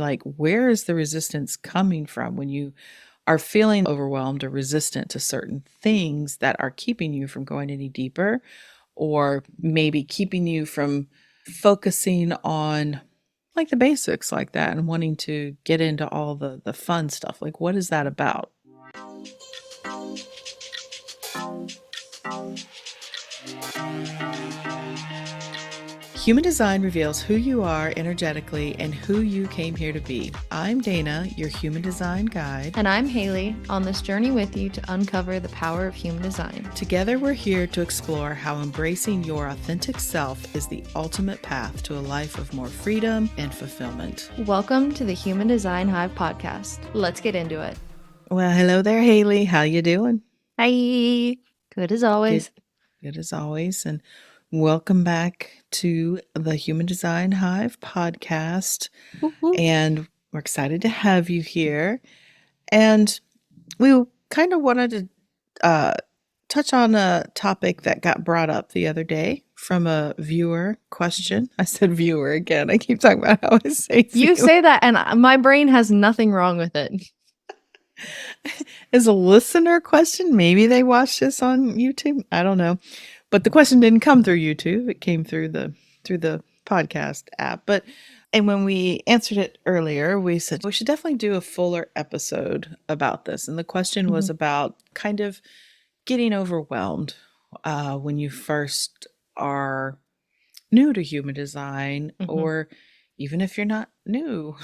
like, where is the resistance coming from when you are feeling overwhelmed or resistant to certain things that are keeping you from going any deeper, or maybe keeping you from focusing on like the basics like that and wanting to get into all the fun stuff. Like, what is that about? Human design reveals who you are energetically and who you came here to be. I'm Dana, your human design guide. And I'm Haley, on this journey with you to uncover the power of human design. Together, we're here to explore how embracing your authentic self is the ultimate path to a life of more freedom and fulfillment. Welcome to the Human Design Hive podcast. Let's get into it. Well, hello there, Haley. How you doing? Hi. Good as always. Good as always. And welcome back to the Human Design Hive podcast. Woo-hoo. And we're excited to have you here. And we kind of wanted to touch on a topic that got brought up the other day from a viewer question. I said viewer again. I keep talking about how I say viewer. You say that, and my brain has nothing wrong with it. Is a listener question. Maybe they watched this on YouTube. I don't know. But the question didn't come through YouTube. It came through the podcast app. And when we answered it earlier, we said we should definitely do a fuller episode about this. And the question was about kind of getting overwhelmed when you first are new to human design, or even if you're not new,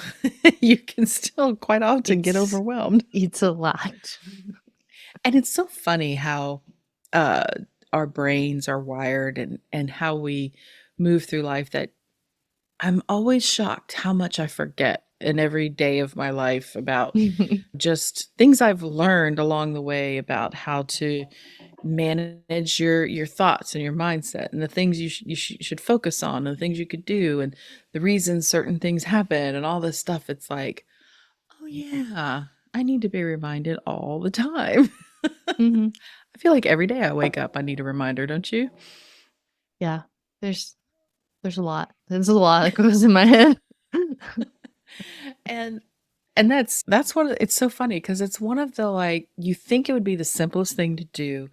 you can still quite often get overwhelmed. It's a lot. And it's so funny how our brains are wired and how we move through life, that I'm always shocked how much I forget in every day of my life about just things I've learned along the way about how to manage your thoughts and your mindset, and the things you should focus on, and the things you could do, and the reasons certain things happen, and all this stuff. It's like, oh yeah, I need to be reminded all the time. I feel like every day I wake up, I need a reminder, don't you? Yeah, there's a lot. There's a lot that goes in my head. And that's one of, it's so funny because it's one of the, like, you think it would be the simplest thing to do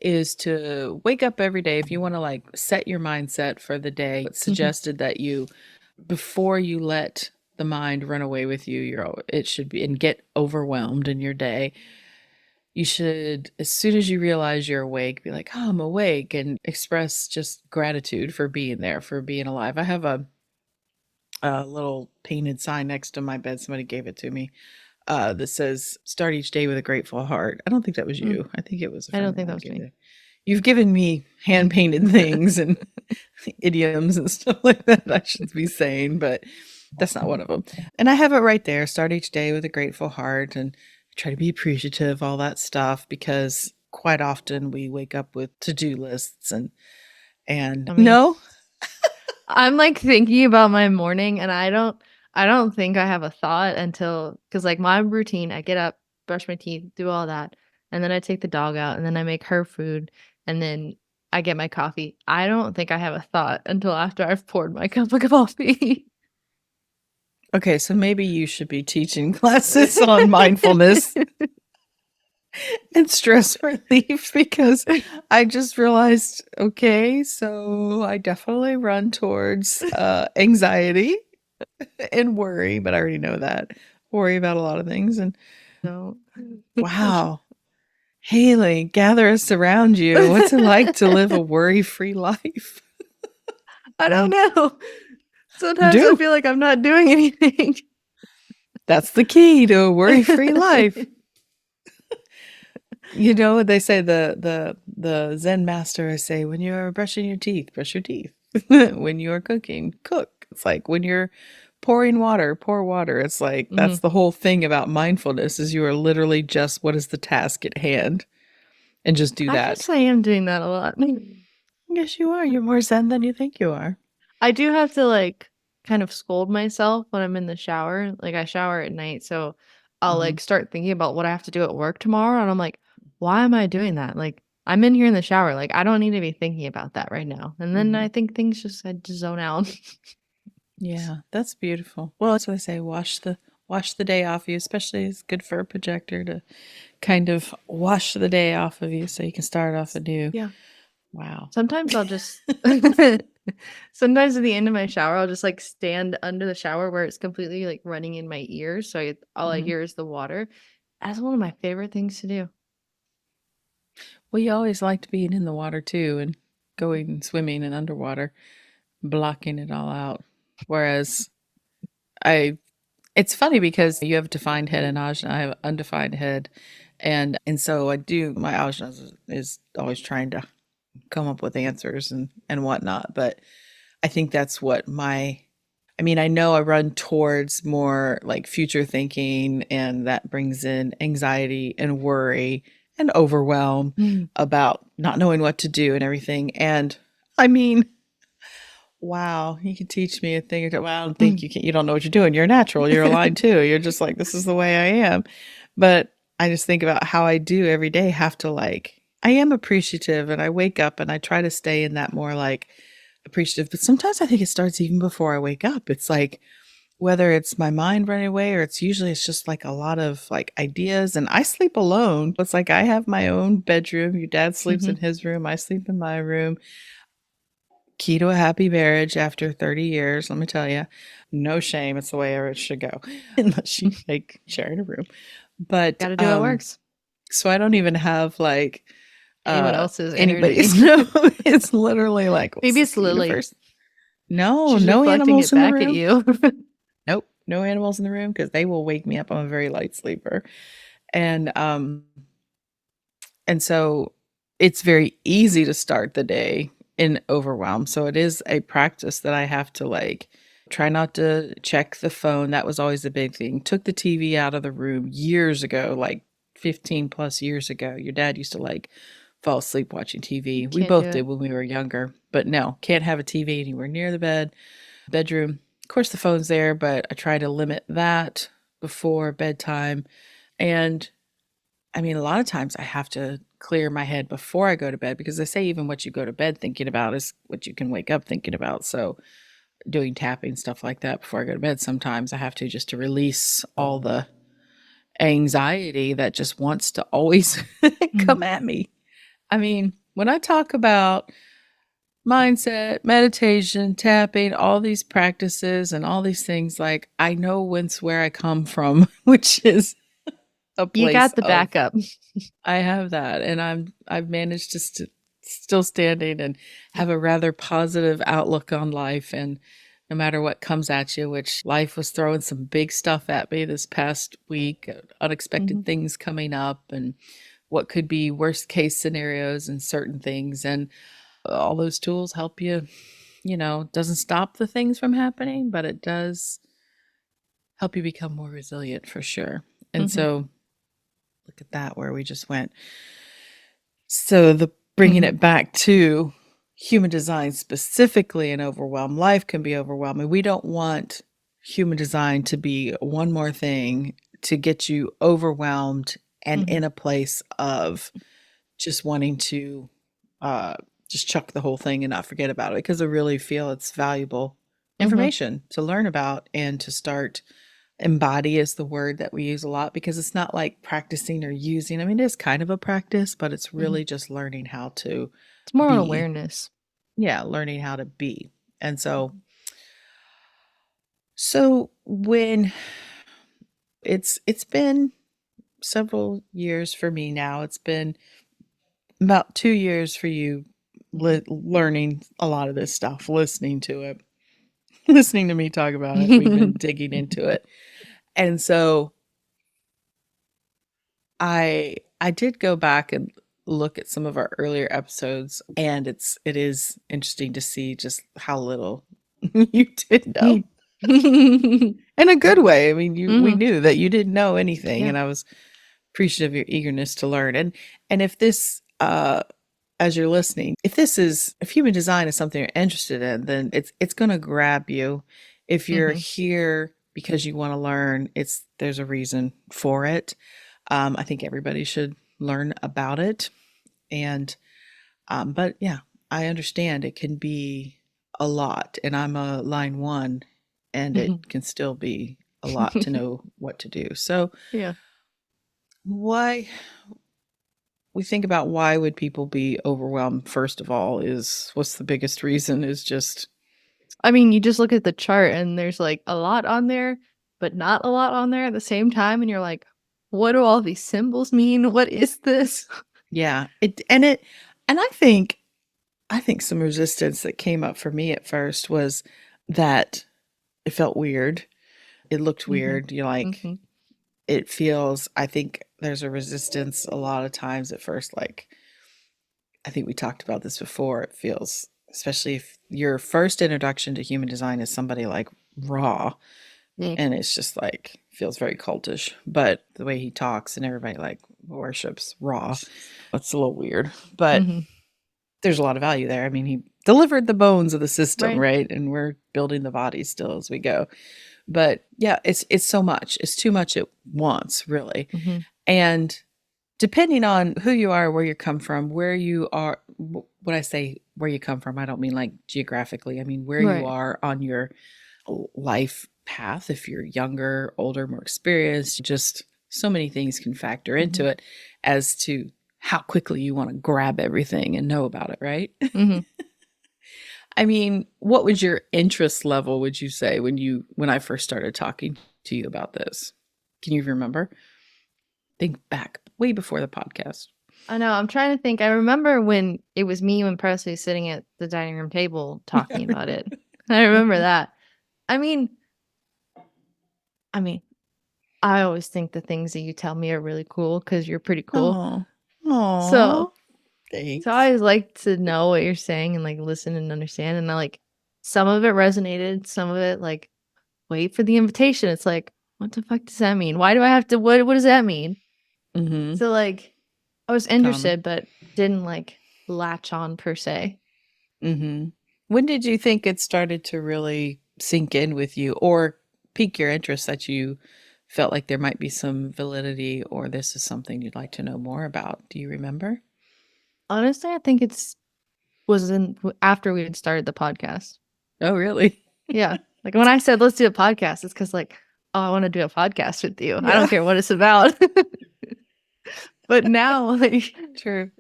is to wake up every day. If you want to like set your mindset for the day, it's suggested that you, before you let the mind run away with you, it should be, and get overwhelmed in your day, you should, as soon as you realize you're awake, be like, oh, I'm awake, and express just gratitude for being there, for being alive. I have a little painted sign next to my bed. Somebody gave it to me that says, start each day with a grateful heart. I don't think that was you. I think it was a friend. I don't think that was me. You've given me hand-painted things and idioms and stuff like that I should be saying, but that's not one of them. And I have it right there. Start each day with a grateful heart and try to be appreciative, all that stuff, because quite often we wake up with to-do lists and no. I'm like thinking about my morning, and I don't think I have a thought until, because like my routine, I get up, brush my teeth, do all that, and then I take the dog out, and then I make her food, and then I get my coffee. I don't think I have a thought until after I've poured my cup of coffee. Okay, so maybe you should be teaching classes on mindfulness and stress relief, because I just realized, okay, so I definitely run towards anxiety and worry, but I already know that. Worry about a lot of things. And No. wow, Haley, gather us around you. What's it like to live a worry-free life? I don't know. Sometimes I feel like I'm not doing anything. That's the key to a worry-free life. You know, they say the Zen master say, when you're brushing your teeth, brush your teeth. When you're cooking, cook. It's like when you're pouring water, pour water. It's like that's the whole thing about mindfulness, is you are literally just, what is the task at hand? And just do that. I guess I am doing that a lot. Yes, you are. You're more Zen than you think you are. I do have to like kind of scold myself when I'm in the shower. Like I shower at night, so I'll like start thinking about what I have to do at work tomorrow, and I'm like, why am I doing that? Like I'm in here in the shower. Like I don't need to be thinking about that right now. And then I think things just, I just zone out. Yeah, that's beautiful. Well, that's what I say. Wash the day off you, especially it's good for a projector to kind of wash the day off of you so you can start off anew. Yeah. Wow. Sometimes I'll just sometimes at the end of my shower, I'll just, like, stand under the shower where it's completely, like, running in my ears, so all I Mhm. hear is the water. That's one of my favorite things to do. Well, you always liked being in the water too and going swimming and underwater, blocking it all out. Whereas I it's funny because you have defined head and ajna, I have undefined head. And so I do my ajna is always trying to come up with answers and whatnot. But I think that's what I mean, I know I run towards more like future thinking, and that brings in anxiety and worry and overwhelm Mm, about not knowing what to do and everything. And I mean, wow, you can teach me a thing or two. Well, I don't think mm, you can. You don't know what you're doing. You're natural. You're aligned too. You're just like, this is the way I am. But I just think about how I do every day have to like, I am appreciative and I wake up and I try to stay in that more like appreciative. But sometimes I think it starts even before I wake up. It's like, whether it's my mind running away or it's just like a lot of like ideas, and I sleep alone. It's like I have my own bedroom. Your dad sleeps in mhm. his room. I sleep in my room. Key to a happy marriage after 30 years, let me tell you. No shame, it's the way it should go, unless you like sharing a room. But, Gotta do what works. so I don't even have like, Anyone else's energy. anybody's no, it's literally like, what's Maybe the it's Lily. universe? No, She's no reflecting animals it in the back at room. you. Nope, no animals in the room because they will wake me up. I'm a very light sleeper. And, And so it's very easy to start the day in overwhelm. So it is a practice that I have to like try not to check the phone. That was always a big thing. Took the TV out of the room years ago, like 15 plus years ago. Your dad used to like fall asleep watching TV. We Can't do both did it. when we were younger, but no, can't have a TV anywhere near the bedroom. Of course, the phone's there, but I try to limit that before bedtime. And I mean, a lot of times I have to clear my head before I go to bed because they say even what you go to bed thinking about is what you can wake up thinking about. So, doing tapping, stuff like that before I go to bed, sometimes I have to just to release all the anxiety that just wants to always Mm, come at me. I mean, when I talk about mindset, meditation, tapping, all these practices and all these things, like I know where I come from, which is a you place got the of backup. I have that, and I've managed to still standing and have a rather positive outlook on life, and no matter what comes at you, which life was throwing some big stuff at me this past week, unexpected Mhm, things coming up, and what could be worst case scenarios and certain things, and all those tools help you. Doesn't stop the things from happening, but it does help you become more resilient for sure. And mhm, so, look at that, where we just went. So the bringing mhm, it back to human design specifically in overwhelm, life can be overwhelming. We don't want human design to be one more thing to get you overwhelmed and mhm, in a place of just wanting to uh, just chuck the whole thing and not forget about it because I really feel it's valuable mhm, information to learn about and to start. Embody is the word that we use a lot because it's not like practicing or using. I mean, it is kind of a practice, but it's mhm. really just learning how to It's more on be. awareness. Yeah, learning how to be. And so when it's been several years for me now. It's been about 2 years for you learning a lot of this stuff, listening to it, listening to me talk about it. We've been digging into it. And so I did go back and look at some of our earlier episodes, and it is interesting to see just how little you did know. Mm. Mhm. In a good way. I mean, we knew that you didn't know anything, Yeah. and I was appreciative of your eagerness to learn. And if this as you're listening, if human design is something you're interested in, then it's going to grab you. If you're Mhm, here because you want to learn, there's a reason for it. I think everybody should learn about it. And, but yeah, I understand it can be a lot. And I'm a line one and Mhm. it can still be a lot to know what to do. So, Yeah. why we think about why would people be overwhelmed first of all is what's the biggest reason is just I mean, you just look at the chart and there's like a lot on there, but not a lot on there at the same time. And you're like, what do all these symbols mean? What is this? yeah, and I think some resistance that came up for me at first was that it felt weird. It looked Mm-hmm. weird. You like Mm-hmm. it feels I think there's a resistance a lot of times at first like I think we talked about this before. It feels especially if your first introduction to human design is somebody like raw Mm. and it's just like feels very cultish, but the way he talks and everybody like worships raw. It's a little weird, but Mm-hmm. there's a lot of value there. I mean, he delivered the bones of the system, Right. right? And we're building the body still as we go. But yeah, it's so much. It's too much at once, really. Mm-hmm. And depending on who you are, where you come from, where you are, when I say where you come from, I don't mean like geographically. I mean where you Right. are on your life path. If you're younger, older, more experienced, just so many things can factor Mm-hmm. into it as to how quickly you want to grab everything and know about it, right? Mm-hmm. I mean, what was your interest level, would you say, when I first started talking to you about this? Can you remember? Think back way before the podcast. I know. I'm trying to think. I remember when it was me and Presley sitting at the dining room table talking about it. I remember that. I mean, I mean, I always think the things that you tell me are really cool because you're pretty cool. Oh, So, oh, so I thanks. always like to know what you're saying and like listen and understand. And I like some of it resonated, some of it like wait for the invitation. It's like, what the fuck does that mean? Why do I have to? What does that mean? Mm-hmm. So like, I was Common. interested, but didn't like latch on per se. Mm-hmm. When did you think it started to really sink in with you or pique your interest that you felt like there might be some validity or this is something you'd like to know more about? Do you remember? Honestly, I think it's was in after we had started the podcast. Oh, really? Yeah. Like when I said let's do a podcast, it's because like, oh, I want to do a podcast with you. I don't Yeah. care what it's about. But now, True. like True,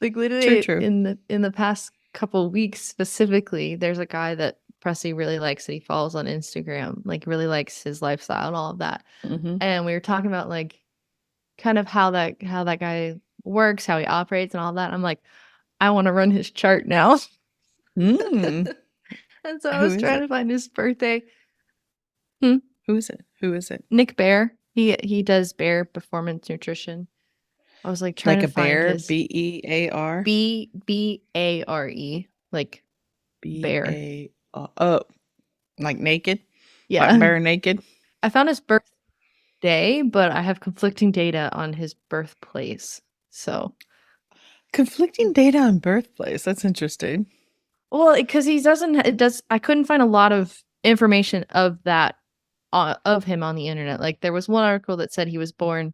literally true. in the past couple weeks specifically, there's a guy that Pressy really likes that he follows on Instagram, like really likes his lifestyle and all of that. Mm-hmm. And we were talking about like kind of how that guy works, how he operates and all that. I'm like, I want to run his chart now. Mm. And so I Who was is trying it? to find his birthday. Hmm. Who is it? Who is it? Nick Bear. He does Bear Performance Nutrition. I was like trying Like to a find bear? his Bear? Bare, like bear. Oh, like naked? Like Yeah. bear naked? I found his birthday, but I have conflicting data on his birthplace. So, Conflicting data on birthplace. That's interesting. well, because he doesn't, it does, I couldn't find a lot of information of that, of him on the internet. Like, there was one article that said he was born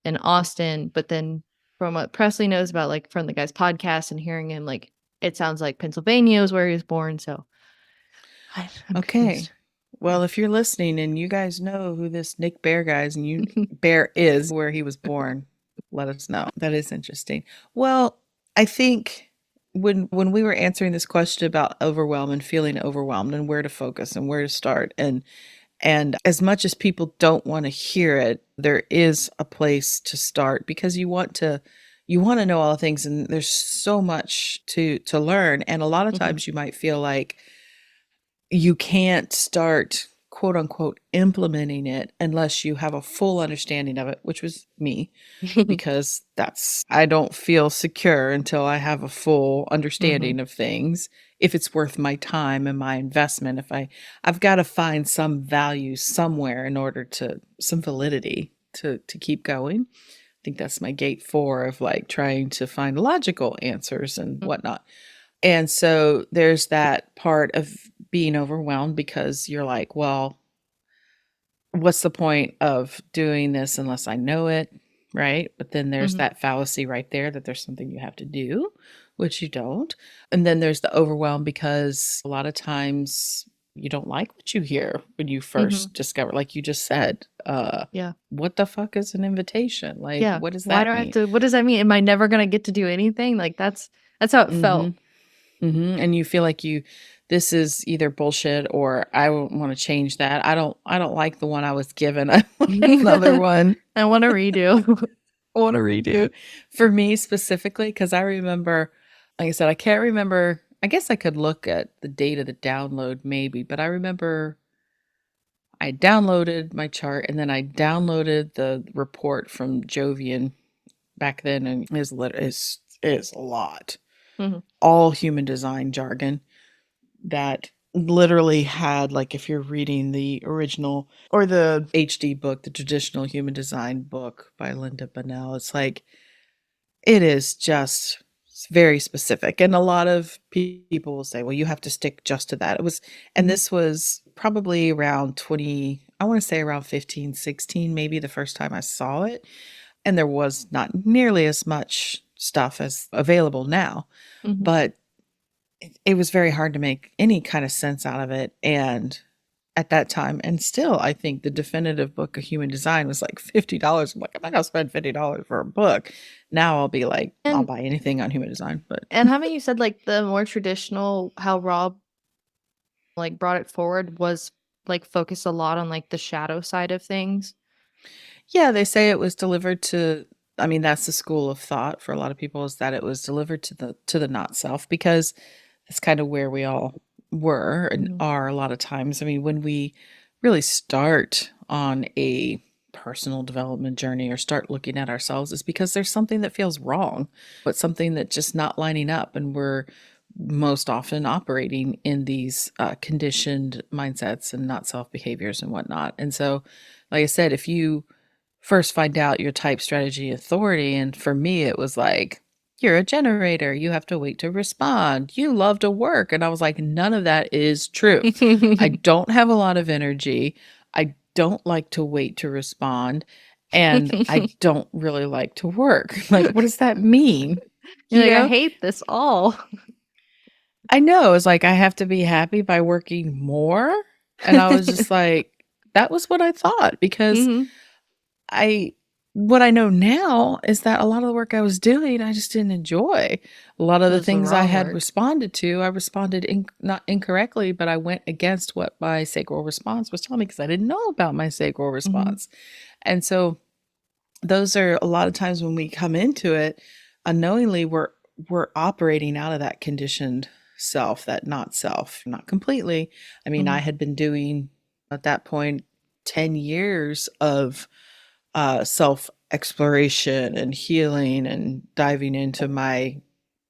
in Austin, but then from what Presley knows about, like, from the guy's podcast and hearing him, like, it sounds like Pennsylvania is where he was born. So, I'm Okay. confused. Well, if you're listening and you guys know who this Nick Bear guy is and you Bear is where he was born, let us know. That is interesting. Well, I think when we were answering this question about overwhelm and feeling overwhelmed and where to focus and where to start and as much as people don't want to hear it, there is a place to start because you want to know all the things and there's so much to learn and a lot of Mhm. times you might feel like you can't start quote unquote implementing it unless you have a full understanding of it, which was me, because that's, I don't feel secure until I have a full Mhm. understanding of things. If it's worth my time and my investment, I've got to find some value somewhere in order to, some validity to keep going. I think that's my gate four of like trying to find logical answers and whatnot. And so there's that part of being overwhelmed because you're like, well, what's the point of doing this unless I know it? Right. But then there's Mhm. that fallacy right there that there's something you have to do, which you don't. And then there's the overwhelm because a lot of times you don't like what you hear when you Mhm. first discover, like you just said, Yeah. what the fuck is an invitation? Like, Yeah. what does Why do that I have mean? to what does that mean? Am I never gonna get to do anything? Like, that's how it felt. Mhm. Mhm, and you feel like this is either bullshit or I wanna change that. I don't like the one I was given. I want another one. I wanna redo. I wanna redo. For me specifically, because I remember, like I said, I can't remember, I guess I could look at the date of the download maybe, but I remember I downloaded my chart and then I downloaded the report from Jovian back then, and is a lot. Mhm. All human design jargon that literally had, like, if you're reading the original or the HD book, the traditional human design book by Linda Bunnell, it's like it is just very specific. And a lot of people will say, well, you have to stick just to that. And Mhm. this was probably around 20, I want to say around 15, 16, maybe the first time I saw it. And there was not nearly as much stuff as available now, Mhm. but it was very hard to make any kind of sense out of it. And at that time, and still, I think the definitive book of human design was like $50. I'm like, I'm not gonna spend $50 for a book. Now I'll be like, I'll And buy anything on human design. But having you said, like, the more traditional how Rob, like, brought it forward was, like, focused a lot on, like, the shadow side of things. yeah, they say it was delivered to, I mean, that's the school of thought for a lot of people, is that it was delivered to the not self, because that's kind of where we all were and Mhm. are a lot of times. I mean, when we really start on a personal development journey or start looking at ourselves, is because there's something that feels wrong, but something that's just not lining up. And we're most often operating in these conditioned mindsets and not self behaviors and whatnot. And so, like I said, if you first find out your type, strategy, authority, and for me, it was like, you're a generator. You have to wait to respond. You love to work. And I was like, none of that is true. I don't have a lot of energy. I don't like to wait to respond. And I don't really like to work. Like, what does that mean? You're You like, "I know, hate this all." I know it's like I have to be happy by working more. And I was just like, that was what I thought, because Mhm. I what I know now is that a lot of the work I was doing, I just didn't enjoy. A lot of It the was the things I wrong had work. responded to, I responded not incorrectly, but I went against what my sacral response was telling me, because I didn't know about my sacral Mhm. response. And so those are a lot of times when we come into it unknowingly, we're operating out of that conditioned self, that not self, not completely. I mean, I Mhm. had been doing at that point 10 years of self exploration and healing and diving into my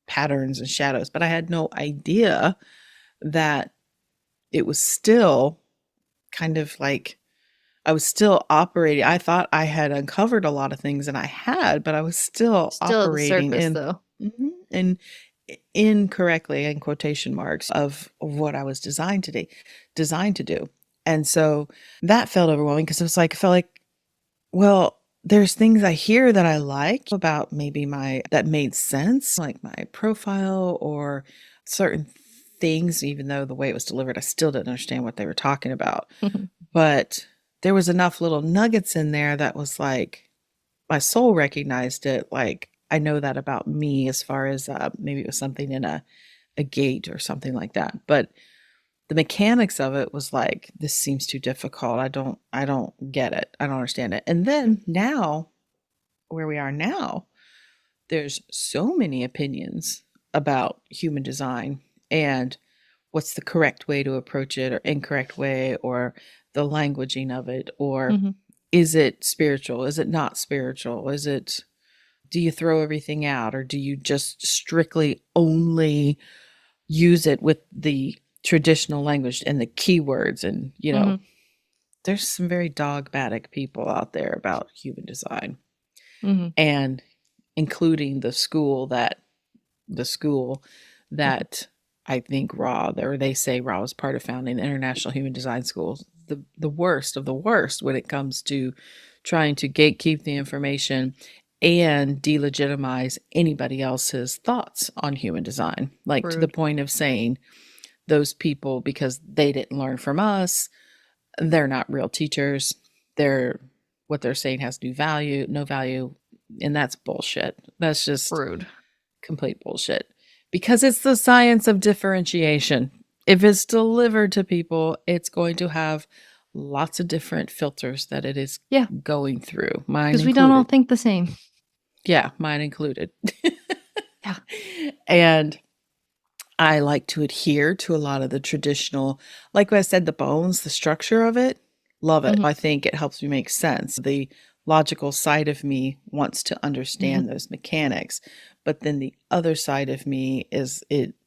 patterns and shadows. But I had no idea that it was still kind of like I was still operating. I thought I had uncovered a lot of things, and I had, but I was still Still the operating surface, in though. mhm, in incorrectly, in quotation marks, of what I was designed to do. And so that felt overwhelming, because it was like I felt like, well, there's things I hear that I like about maybe my that made sense, like my profile or certain things, even though the way it was delivered, I still didn't understand what they were talking about. But there was enough little nuggets in there that was like my soul recognized it. Like, I know that about me, as far as maybe it was something in a gate or something like that. But the mechanics of it was like, this seems too difficult. I don't get it. I don't understand it. And then now, where we are now, there's so many opinions about human design and what's the correct way to approach it or incorrect way, or the languaging of it, or Mhm. is it spiritual? Is it not spiritual? Is it, do you throw everything out, or do you just strictly only use it with the traditional language and the keywords? And, Mhm. there's some very dogmatic people out there about human design, Mhm. and including the school Mhm. that I think or they say Ra was part of founding the International Human Design Schools, the worst of the worst when it comes to trying to gatekeep the information and delegitimize anybody else's thoughts on human design, like to the Rude. point of saying those people, because they didn't learn from us, they're not real teachers. They're what they're saying has no value, and that's bullshit. That's just Rude. complete bullshit. Because it's the science of differentiation. If it's delivered to people, it's going to have lots of different filters that it is Yeah. going through. Mine Because we don't all included. think the same. Yeah, mine included. Yeah. And I like to adhere to a lot of the traditional, like I said, the bones, the structure of it. Love it. Mhm. I think it helps me make sense. The logical side of me wants to Mhm. understand those mechanics, but then the other side of me is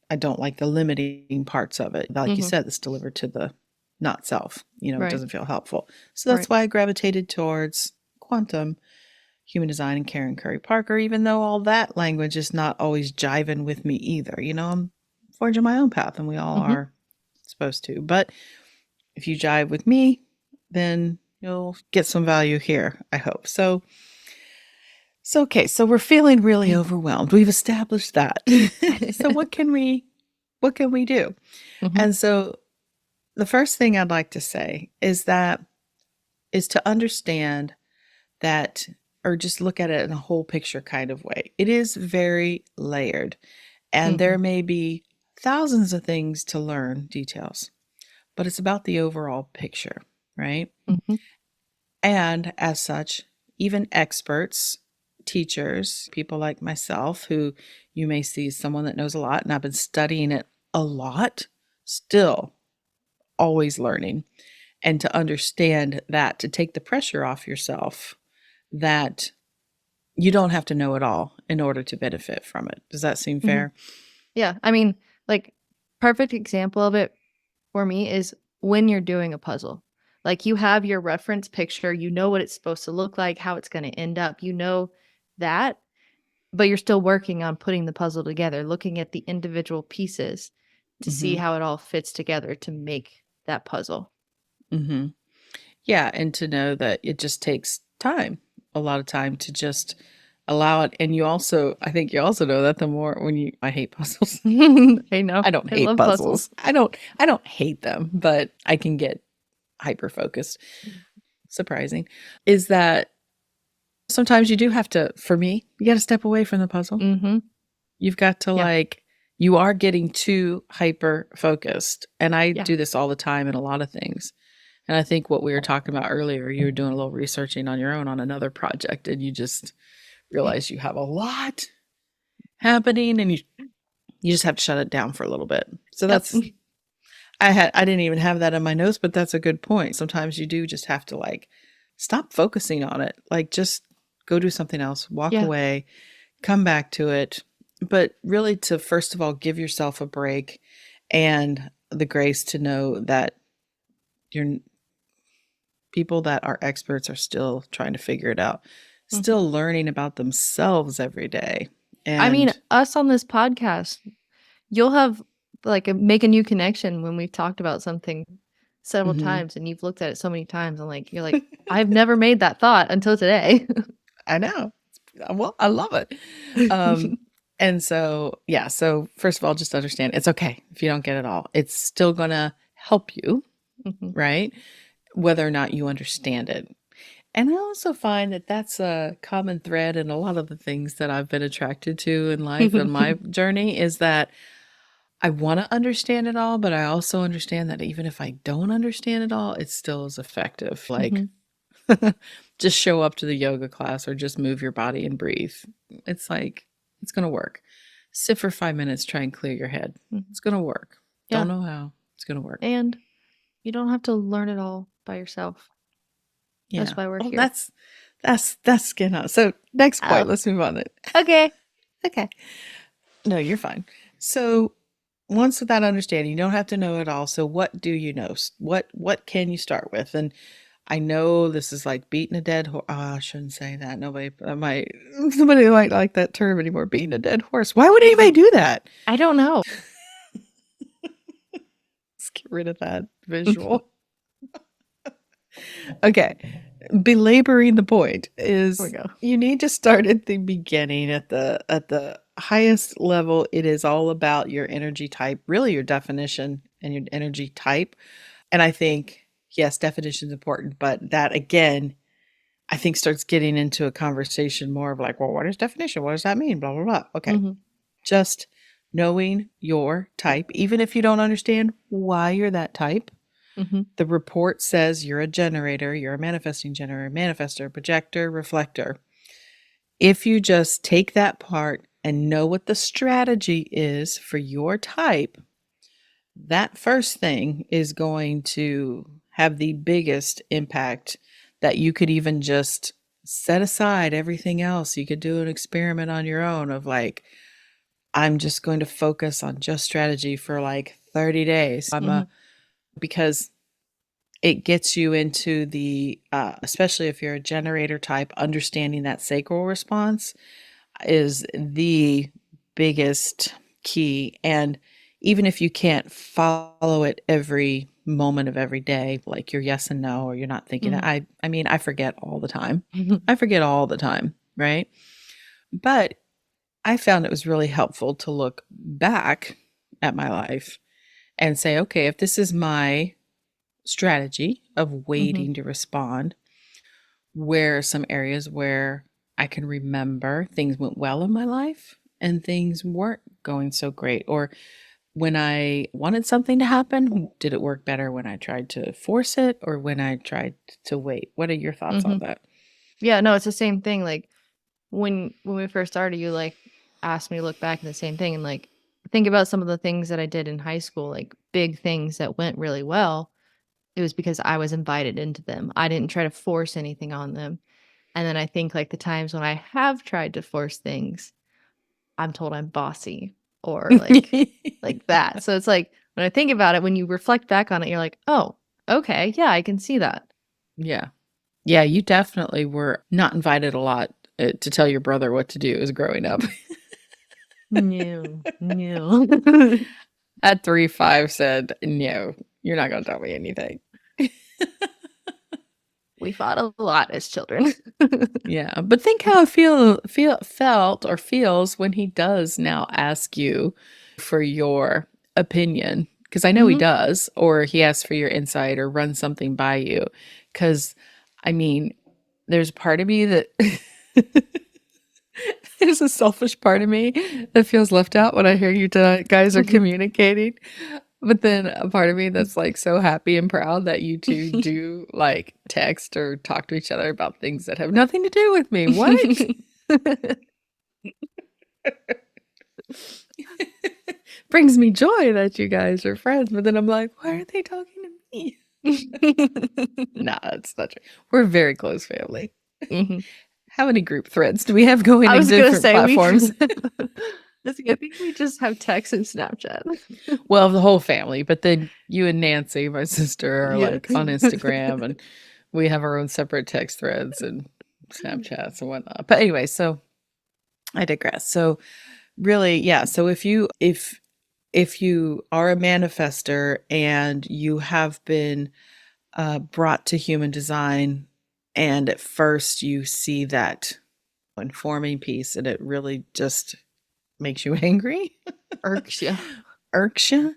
I don't like the limiting parts of it. Like you Mhm. said, it's delivered to the not self. It Right. doesn't feel helpful. So that's Right. why I gravitated towards quantum, human design, and Karen Curry Parker, even though all that language is not always jiving with me either. I'm forging my own path, and we all Mhm. are supposed to. But if you jive with me, then you'll get some value here, I hope. So okay, so we're feeling really overwhelmed. We've established that. So what can we do? Mhm. And so the first thing I'd like to say is to understand that, or just look at it in a whole picture kind of way. It is very layered, and there Mhm. may be thousands of things to learn, details, but it's about the overall picture, right? Mhm. And as such, even experts, teachers, people like myself, who you may see as someone that knows a lot, and I've been studying it a lot, still always learning, and to understand that, to take the pressure off yourself, that you don't have to know it all in order to benefit from it. Does that seem Mhm. fair? Yeah. I mean, like, perfect example of it for me is when you're doing a puzzle. Like, you have your reference picture, you know what it's supposed to look like, how it's gonna end up, you know that, but you're still working on putting the puzzle together, looking at the individual pieces to see Mhm. how it all fits together to make that puzzle. Mhm. Yeah, and to know that it just takes time, a lot of time to just allow it. And I think you also know that the more I hate puzzles. I know. I don't I hate love puzzles. puzzles. I don't hate them, but I can get hyper focused. Surprising is that sometimes you do have to, for me, you got to step away from the puzzle. Mhm. You've got to Yeah. you are getting too hyper focused. And I Yeah. do this all the time in a lot of things. And I think what we were talking about earlier, you were doing a little researching on your own on another project, and you just realize you have a lot happening, and you just have to shut it down for a little bit. So Yep. I didn't even have that in my notes, but that's a good point. Sometimes you do just have to stop focusing on it. Just go do something else, walk Yeah. away, come back to it. But really, to first of all give yourself a break and the grace to know that you're people that are experts are still trying to figure it out, Mhm. still learning about themselves every day. I mean, And us on this podcast, you'll have, like, make a new connection when we've talked about something several mhm. times and you've looked at it so many times and, like, you're like, "I've never made that thought until today." I know. Well, I love it. And so, yeah, so first of all, just understand it's okay if you don't get it all. It's still going to help you, Mhm. right? Whether or not you understand it. And I also find that that's a common thread in a lot of the things that I've been attracted to in life and my journey, is that I want to understand it all, but I also understand that even if I don't understand it all, it still is effective. Mhm. Just show up to the yoga class or just move your body and breathe. It's it's going to work. Sit for 5 minutes, try and clear your head. Mhm. It's going to work. Yeah, Don't know how. It's going to work. and you don't have to learn it all by yourself. Yeah. That's why we're Oh, here. that's skin out. So next Oh, point, let's move on. okay. Okay. No, you're fine. So once with that understanding, you don't have to know it all. So what do you know? What can you start with? And I know this is like beating a dead horse. Oh, I shouldn't say that. Somebody might like that term anymore. Beating a dead horse. Why would anybody do that? I don't know. Let's get rid of that visual. Okay. Belaboring the point Here we is, go. you need to start at the beginning, at the highest level. It is all about your energy type, really your definition and your energy type. And I think, yes, definition is important, but that again, I think starts getting into a conversation more of like, well, what is definition? What does that mean? Blah, blah, blah. Okay. Mhm. Just knowing your type, even if you don't understand why you're that type, Mhm. the report says you're a generator, you're a manifesting generator, manifester, projector, reflector. If you just take that part and know what the strategy is for your type, that first thing is going to have the biggest impact that you could even just set aside everything else. You could do an experiment on your own of like, I'm just going to focus on just strategy for like 30 days. Mhm. Because it gets you into the, especially if you're a generator type, understanding that sacral response is the biggest key. And even if you can't follow it every moment of every day, like your yes and no, or you're not thinking, Mhm. I mean, I forget all the time. Mhm. I forget all the time, right? But I found it was really helpful to look back at my life and say, okay, if this is my strategy of Mhm. waiting to respond, where are some areas where I can remember things went well in my life and things weren't going so great? Or when I wanted something to happen, did it work better when I tried to force it or when I tried to wait? What are your thoughts on Mhm. that? Yeah, no, it's the same thing, like, when we first started, you, like, asked me to look back at the same thing and, like, think about some of the things that I did in high school, like, big things that went really well. It was because I was invited into them. I didn't try to force anything on them. And then I think, like, the times when I have tried to force things, I'm told I'm bossy or, like that. So it's like, when I think about it, when you reflect back on it, you're like, "Oh, okay, yeah, I can see that." Yeah. Yeah, you definitely were not invited a lot to tell your brother what to do as growing up. No, no. At 3, 5 said, no, you're not going to tell me anything. We fought a lot as children. Yeah, but think how it felt or feels when he does now ask you for your opinion. Because I know he Mhm. does, or he asks for your insight or runs something by you. Because, I mean, there's a part of me that there's a selfish part of me that feels left out when I hear you guys are communicating. But then a part of me that's like so happy and proud that you two do like text or talk to each other about things that have nothing to do with me. What? Brings me joy that you guys are friends, but then I'm like, why are they talking to me? Nah, that's not true. We're a very close family. Mhm. How many group threads do we have going I in was gonna different say we platforms? I think we just have text and Snapchat. Well, the whole family, but then you and Nancy, my sister, are Yeah. like on Instagram and we have our own separate text threads and Snapchats and whatnot. But anyway, so I digress. So really, yeah. So if you are a manifester and you have been brought to human design, and at first you see that informing piece, and it really just makes you angry, Irks ya. irks you,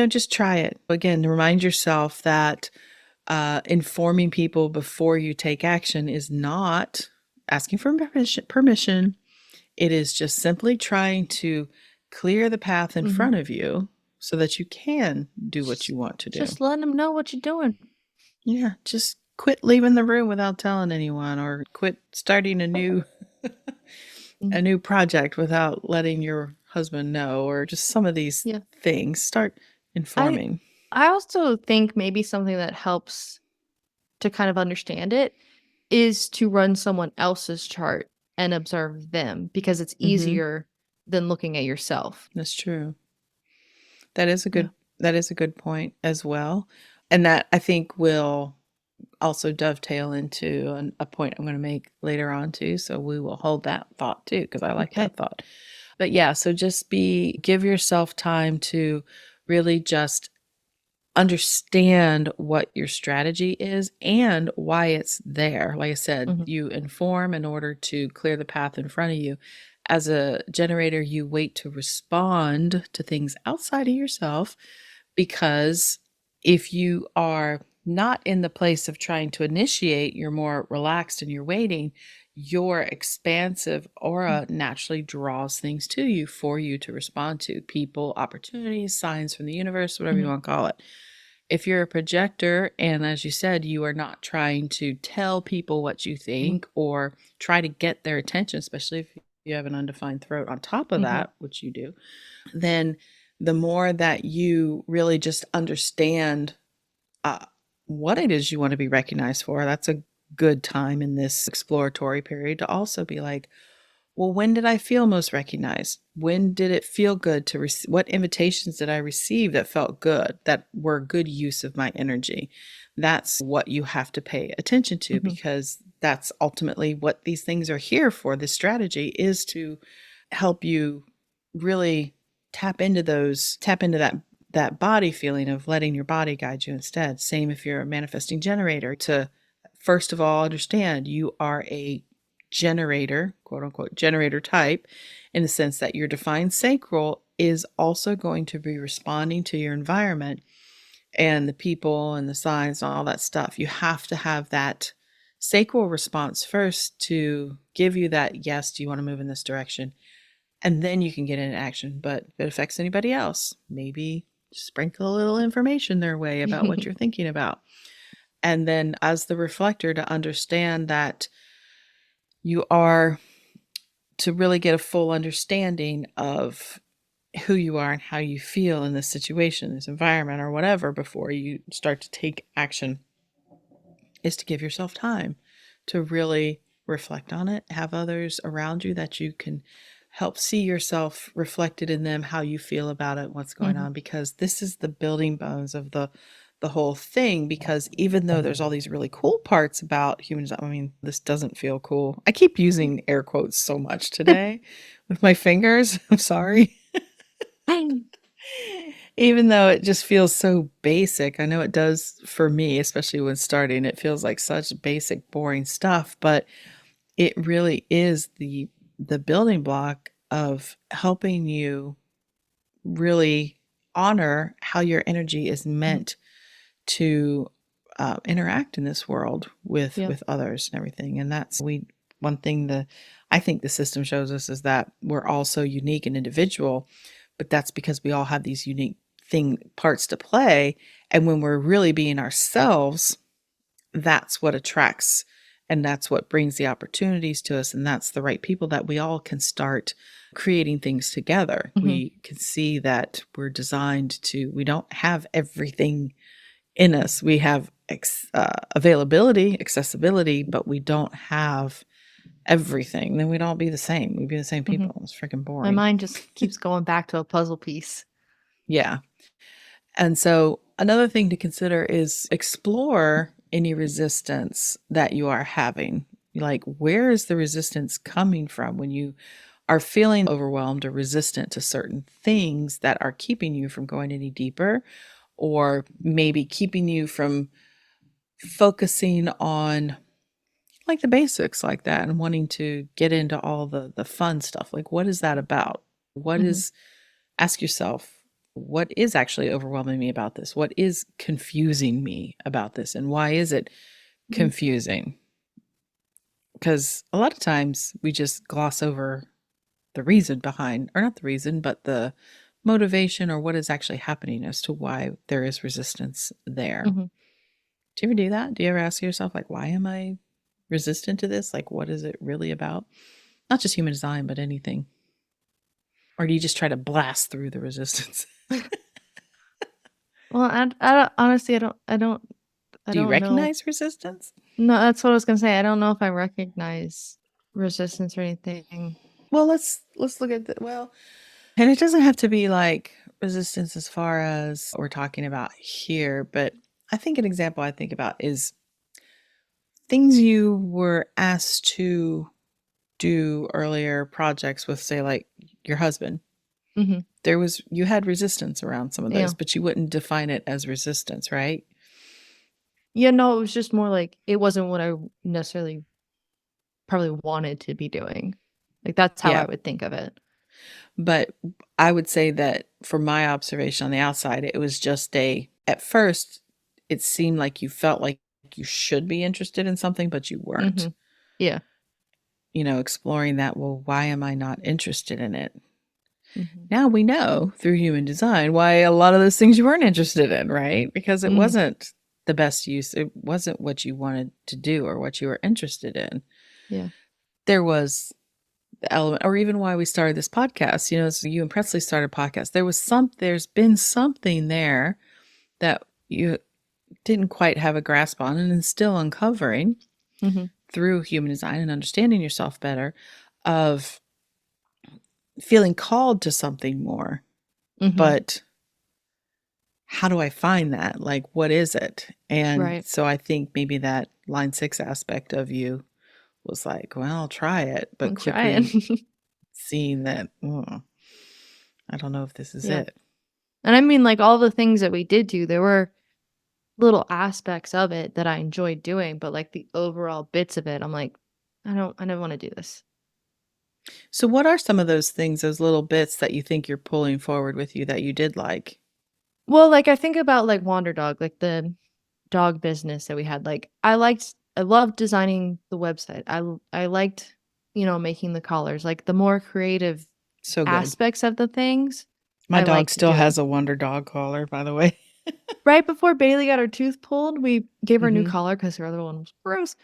just try it again. Remind yourself that informing people before you take action is not asking for permission. It is just simply trying to clear the path in Mhm. front of you so that you can do what Just you want to do. just letting them know what you're doing. Yeah, just quit leaving the room without telling anyone or quit starting a Mhm. new project without letting your husband know or just some of these Yeah. things. Start I informing. I also think maybe something that helps to kind of understand it is to run someone else's chart and observe them because it's Mhm. easier than looking at yourself. That's true. That is a Yeah. good point as well. And that I think will also dovetail into a point I'm going to make later on too. So we will hold that thought too, because I like Okay. that thought. But yeah, so just give yourself time to really just understand what your strategy is and why it's there. Like I said, Mhm. you inform in order to clear the path in front of you. As a generator, you wait to respond to things outside of yourself because if you are not in the place of trying to initiate, you're more relaxed and you're waiting, your expansive Mm. aura naturally draws things to you for you to respond to people, opportunities, signs from the universe, whatever you Mhm. want to call it. If you're a projector, and as you said, you are not trying to tell people what you Mhm. think or try to get their attention, especially if you have an undefined throat on top of Mhm. that, which you do, then the more that you really just understand uh, what it is you want to be recognized for, that's a good time in this exploratory period to also be like, well, when did I feel most recognized? When did it feel good to receive? What invitations did I receive that felt good, that were good use of my energy? That's what you have to pay attention to Mhm. because that's ultimately what these things are here for. This strategy is to help you really tap into that body feeling of letting your body guide you instead. Same if you're a manifesting generator, to first of all understand you are a generator, quote unquote generator type, in the sense that your defined sacral is also going to be responding to your environment and the people and the signs and all that stuff. You have to have that sacral response first to give you that yes, do you want to move in this direction? And then you can get into action. But if it affects anybody else, maybe sprinkle a little information their way about what you're thinking about. And then as the reflector, to understand that you are to really get a full understanding of who you are and how you feel in this situation, this environment, or whatever, before you start to take action, is to give yourself time to really reflect on it, have others around you that you can help see yourself reflected in them, how you feel about it, what's going Mhm. on, because this is the building bones of the whole thing. Because even though there's all these really cool parts about humans, I mean, this doesn't feel cool. I keep using air quotes so much today with my fingers. I'm sorry. Even though it just feels so basic, I know it does for me, especially when starting, it feels like such basic, boring stuff, but it really is the building block of helping you really honor how your energy is Mhm. meant to interact in this world Yep. with others and everything. And that's we one thing the I think the system shows us is that we're all so unique and individual, but that's because we all have these unique thing parts to play. And when we're really being ourselves, that's what attracts and that's what brings the opportunities to us. And that's the right people that we all can start creating things together. Mhm. We can see that we're designed to, we don't have everything in us. We have availability, accessibility, but we don't have everything. Then we'd all be the same. We'd be the same Mhm. people. It's freaking My boring. mind just keeps going back to a puzzle piece. Yeah. And so another thing to consider is explore any resistance that you are having. Like, where is the resistance coming from when you are feeling overwhelmed or resistant to certain things that are keeping you from going any deeper, or maybe keeping you from focusing on like the basics like that and wanting to get into all the fun stuff. Like, what is that about? What Mhm. is Ask yourself, what is actually overwhelming me about this? What is confusing me about this? And why is it Mhm. confusing? Because a lot of times we just gloss over the reason behind, or not the reason, but the motivation or what is actually happening as to why there is resistance there. Mhm. Do you ever do that? Do you ever ask yourself, like, why am I resistant to this? Like, what is it really about? Not just human design, but anything. Or do you just try to blast through the resistance? Well, I don't honestly, I Do you don't know. recognize resistance? No, that's what I was gonna say. I don't know if I recognize resistance or anything. Well, let's look at the well, and it doesn't have to be like resistance as far as we're talking about here, but I think an example I think about is things you were asked to do earlier, projects with, say, like your husband. Mhm. There was you had resistance around some of those, Yeah. but you wouldn't define it as resistance, right? Yeah, no, it was just more like it wasn't what I necessarily probably wanted to be doing. Like, that's how I Yeah. would think of it. But I would say that from my observation on the outside, it was just at first, it seemed like you felt like you should be interested in something, but you weren't. Mhm. Yeah. Exploring that, well, why am I not interested in it? Mhm. Now we know through human design why a lot of those things you weren't interested in, right? Because it Mhm. wasn't the best use. It wasn't what you wanted to do or what you were interested in. Yeah. There was the element, or even why we started this podcast. So you and Presley started a podcast. There's been something there that you didn't quite have a grasp on and is still uncovering Mhm. through human design and understanding yourself better, of feeling called to something more. Mhm. But how do I find that? Like, what is it? And Right. so I think maybe that line 6 aspect of you was like, well, I'll try it, but I'm trying. quickly seeing that, I don't know if this is Yeah. it. And I mean, like, all the things that we did do, there were little aspects of it that I enjoyed doing, but, like, the overall bits of it, I'm like, I don't wanna do this." So, what are some of those things, those little bits that you think you're pulling forward with you that you did like? Well, like, I think about, like, Wander Dog, like, the dog business that we had, like, I loved designing the website. I liked, making the collars, like, the more creative So good. aspects of the things, My I dog liked still doing. has a Wonder Dog collar, by the way. Right before Bailey got her tooth pulled, we gave her a new Mhm. collar because her other one was gross,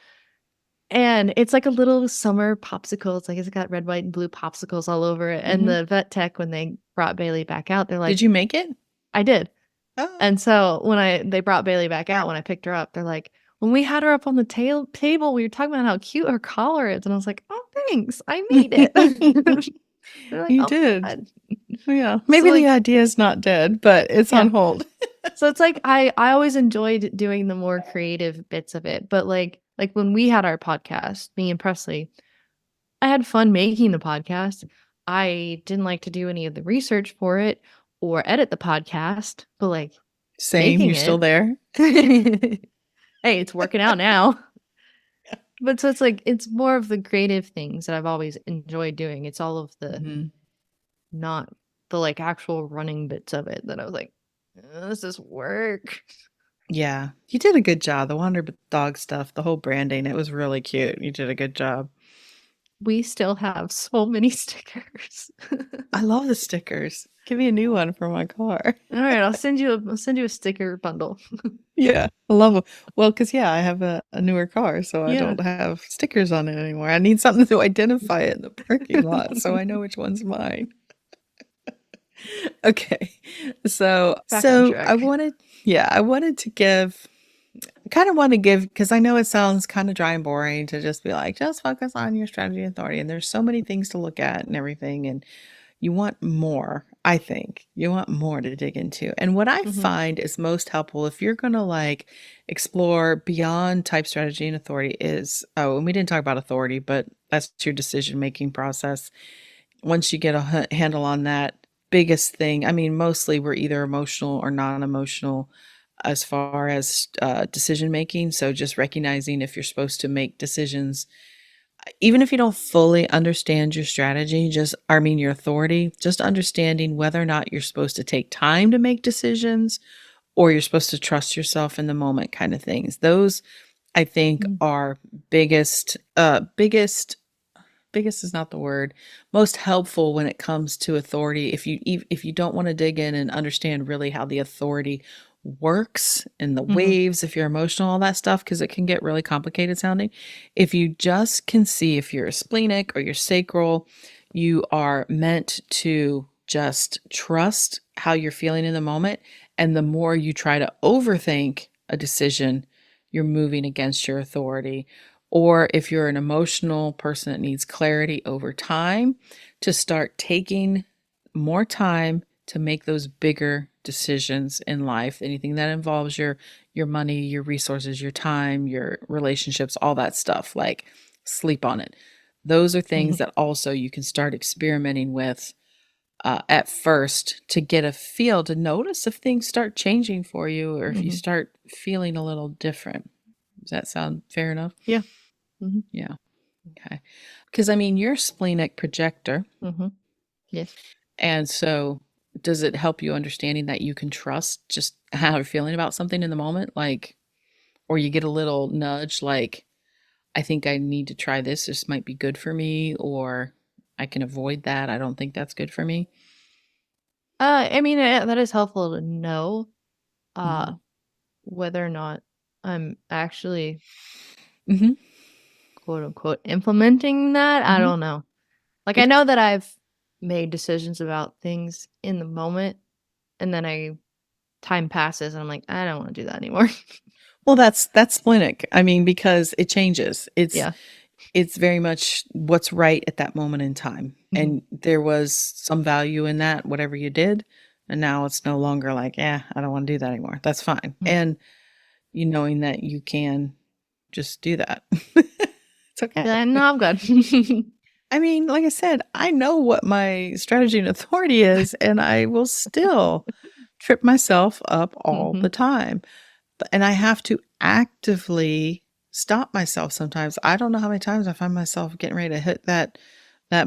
and it's like a little summer popsicle. It's got red, white, and blue popsicles all over it, and Mhm. the vet tech, when they brought Bailey back out, they're Did like, you make it? "I did." Oh. And so when they brought Bailey back out, when I picked her up, they're like, "When we had her up on the table, we were talking about how cute her collar is," and I was like, "Oh, thanks, I made it." They're like, You "Oh my did. god." Yeah. So, Maybe the like, idea is not dead, but it's yeah. on hold. So it's like I always enjoyed doing the more creative bits of it, but, like, when we had our podcast, me and Presley, I had fun making the podcast. I didn't like to do any of the research for it or edit the podcast, but, like, Same, you're making still it. there? Hey, it's working out now. But so it's like it's more of the creative things that I've always enjoyed doing. It's all of the Mhm. not the, like, actual running bits of it that I was like, This is work." Yeah. You did a good job. The Wonder Dog stuff, the whole branding, it was really cute. You did a good job. We still have so many stickers. I love the stickers. Give me a new one for my car. Alright, I'll send you a sticker bundle. Yeah, I love 'em. Well, because yeah, I have a newer car, so I Yeah. don't have stickers on it anymore. I need something to identify it in the parking lot so I know which one's mine. Okay. So Back on so I track. wanted yeah, I wanted to give kind of want to give because I know it sounds kind of dry and boring to just be like, just focus on your strategy and authority. And there's so many things to look at and everything. And you want more, I think. You want more to dig into. And what I Mhm, find is most helpful if you're going to like explore beyond type strategy and authority is, oh, and we didn't talk about authority, but that's your decision making process. Once you get a handle on that, biggest thing, I mean, mostly we're either emotional or non emotional as far as decision making. So just recognizing if you're supposed to make decisions, even if you don't fully understand your strategy, I mean, your authority, just understanding whether or not you're supposed to take time to make decisions or you're supposed to trust yourself in the moment kind of things. Those I think mhm, are biggest is not the word, most helpful when it comes to authority. If you don't want to dig in and understand really how the authority works and the mhm, waves, if you're emotional, all that stuff, because it can get really complicated sounding. If you just can see if you're a splenic or you're sacral, you are meant to just trust how you're feeling in the moment. And the more you try to overthink a decision, you're moving against your authority. Or if you're an emotional person that needs clarity over time, to start taking more time to make those bigger decisions in life, anything that involves your money, your resources, your time, your relationships, all that stuff, like sleep on it. Those are things mhm, that also you can start experimenting with at first to get a feel to notice if things start changing for you or if you mhm. start feeling a little different. Does that sound fair enough? Yeah. Mhm, Yeah. Okay. Because I mean, you're splenic projector. mhm. Yes. And so does it help you understanding that you can trust just how you're feeling about something in the moment? Like, or you get a little nudge like, I think I need to try this. This might be good for me, or I can avoid that. I don't think that's good for me. I mean, that is helpful to know, uh, Mhm. whether or not I'm actually, Mhm. quote, unquote, "implementing" that, I Mhm. don't know. Like, I Bec know that I've made decisions about things in the moment, and then time passes, and I'm like, "I don't wanna do that anymore." well, that's splenic. I mean, because it changes. It's Yeah. it's very much what's right at that moment in time, Mhm. and there was some value in that, whatever you did, and now it's no longer like, "Yeah, I don't wanna do that anymore." That's fine, Mhm. and you knowing that you can just do that. It's okay. No, I'm good. I mean, like I said, I know what my strategy and authority is, and I will still trip myself up all Mhm. the time. And I have to actively stop myself sometimes. I don't know how many times I find myself getting ready to hit that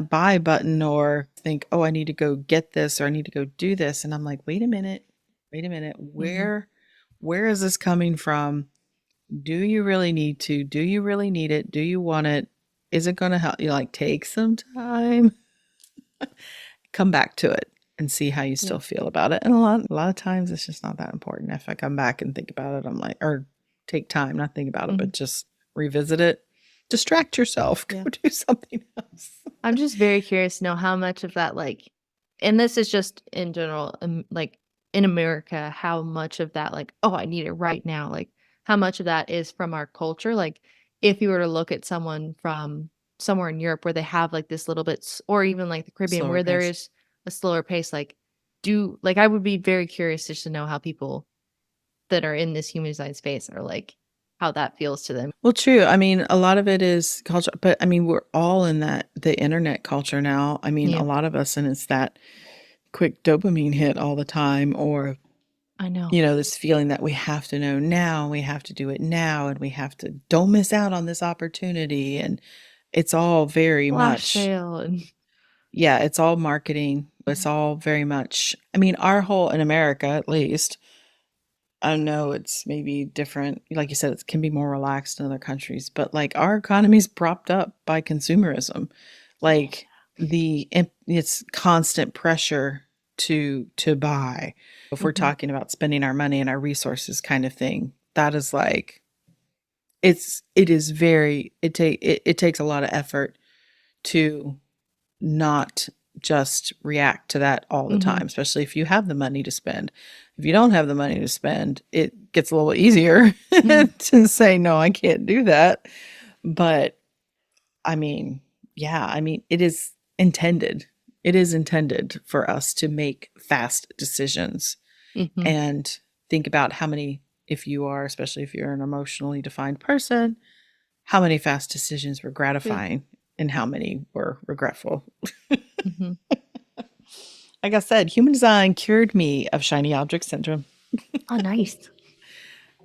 buy button or think, "Oh, I need to go get this or I need to go do this." And I'm like, "Wait a minute. Wait a minute. Mhm. Where is this coming from? Do you really need to? Do you really need it? Do you want it? Is it going to help you like take some time? Come back to it and see how you Yeah. still feel about it." And a lot of times it's just not that important. If I come back and think about it, I'm like, or take time, not think about it, Mhm. but just revisit it. Distract yourself. Yeah. Go do something else. I'm just very curious to know how much of that, like, and this is just in general, like, in America, how much of that, like, "Oh, I need it right now," like, how much of that is from our culture? Like, if you were to look at someone from somewhere in Europe where they have, like, this little bit or even, like, the Caribbean Slower where there pace. is a slower pace, like, I would be very curious just to know how people that are in this human design space are, like, how that feels to them. Well, true. I mean, a lot of it is culture, but I mean, we're all in the internet culture now. I mean, a Yeah, lot of us, and it's that quick dopamine hit all the time, or I know. this feeling that we have to know now, we have to do it now, and we have to don't miss out on this opportunity. And it's all very Flash much, sale and yeah, it's all marketing. It's Mhm, all very much, I mean, our whole, in America at least, I know it's maybe different. Like you said, it can be more relaxed in other countries, but like our economy's propped up by consumerism. Like it's constant pressure to buy. If we're mhm, talking about spending our money and our resources kind of thing, that is like it is very it takes a lot of effort to not just react to that all the mhm, time, especially if you have the money to spend. If you don't have the money to spend, it gets a little easier mhm, to say, no, I can't do that. But I mean, yeah, I mean, it is intended. It is intended for us to make fast decisions mhm. and think about how many, if you are, especially if you're an emotionally defined person, how many fast decisions were Yeah, gratifying and how many were regretful. mhm. Like I said, human design cured me of shiny object syndrome. Oh, nice.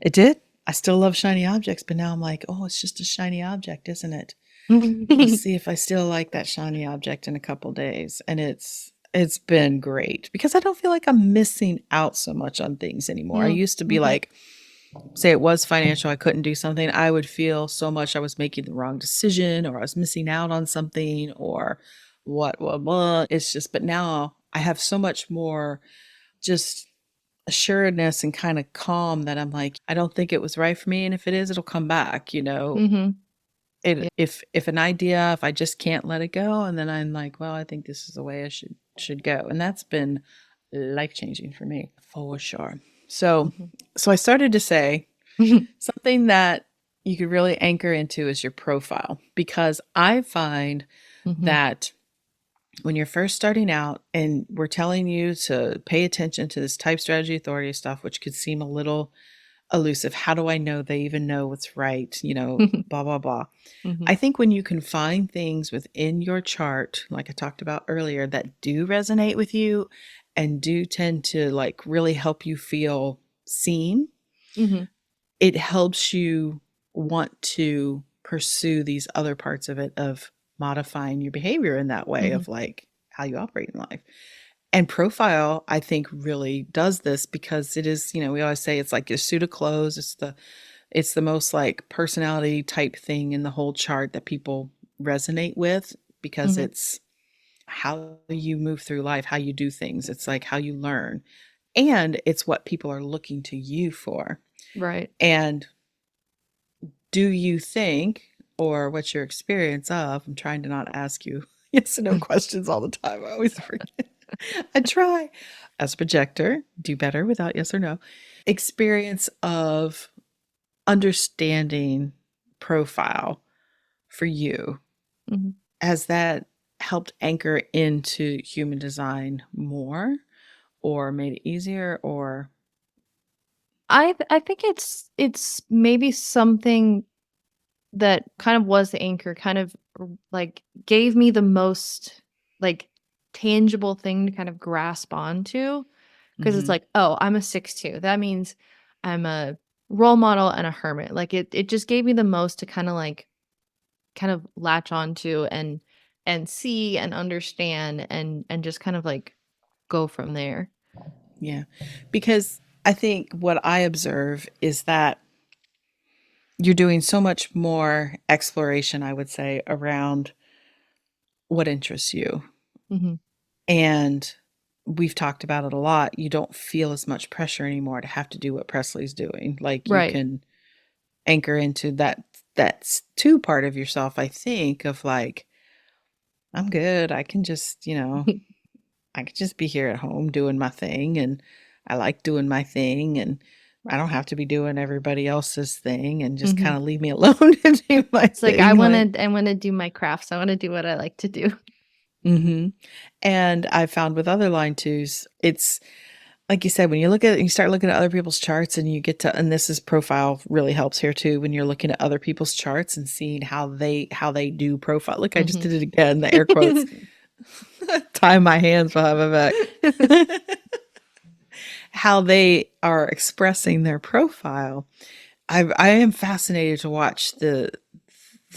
It did. I still love shiny objects, but now I'm like, oh, it's just a shiny object, isn't it? Let's see if I still like that shiny object in a couple days. And it's been great because I don't feel like I'm missing out so much on things anymore. I Mm, used to be mhm, like, say it was financial, I couldn't do something, I would feel so much I was making the wrong decision or I was missing out on something or what. It's just, but now I have so much more just assuredness and kind of calm that I'm like, I don't think it was right for me. And if it is, it'll come back. mhm. Yeah, If an idea, if I just can't let it go, and then I'm like, well, I think this is the way I should go. And that's been life changing for me for sure. So mhm. so I started to say something that you could really anchor into is your profile because I find Mhm, that when you're first starting out and we're telling you to pay attention to this type strategy authority stuff, which could seem a little elusive. How do I know they even know what's right? mhm, Blah, blah, blah. mhm, I think when you can find things within your chart, like I talked about earlier, that do resonate with you and do tend to like really help you feel seen, mhm, it helps you want to pursue these other parts of it of modifying your behavior in that way mhm. of like how you operate in life. And profile, I think, really does this because it is, we always say it's like your suit of clothes. It's the most like personality type thing in the whole chart that people resonate with because Mhm. it's how you move through life, how you do things. It's like how you learn. And it's what people are looking to you for. Right. And do you think, or what's your experience of? I'm trying to not ask you yes and no questions all the time. I always forget. I try. As a projector, do better without yes or no. Experience of understanding profile for you. Mhm. Has that helped anchor into human design more or made it easier or I think it's maybe something that kind of was the anchor, kind of like gave me the most like tangible thing to kind of grasp onto. Because it's mhm, like, oh, I'm a 6'2". That means I'm a role model and a hermit. Like it just gave me the most to kind of latch onto and see and understand and just kind of like go from there. yeah. Because I think what I observe is that you're doing so much more exploration, I would say, around what interests you. Hmm. And we've talked about it a lot. You don't feel as much pressure anymore to have to do what Presley's doing. Like you Right. can anchor into that's two part of yourself, I think, of like, I'm good. I can just, I could just be here at home doing my thing and I like doing my thing and I don't have to be doing everybody else's thing and just Hmm. kind of leave me alone to do my It's like thing. Like, I want to do my crafts. I want to do what I like to do. hmm and I found with other line twos, it's like you said, when you start looking at other people's charts and you get to, and this is profile really helps here too, when you're looking at other people's charts and seeing how they do profile. Look, I just Hmm. did it again, the air quotes, tie my hands behind my back. How they are expressing their profile. I am fascinated to watch the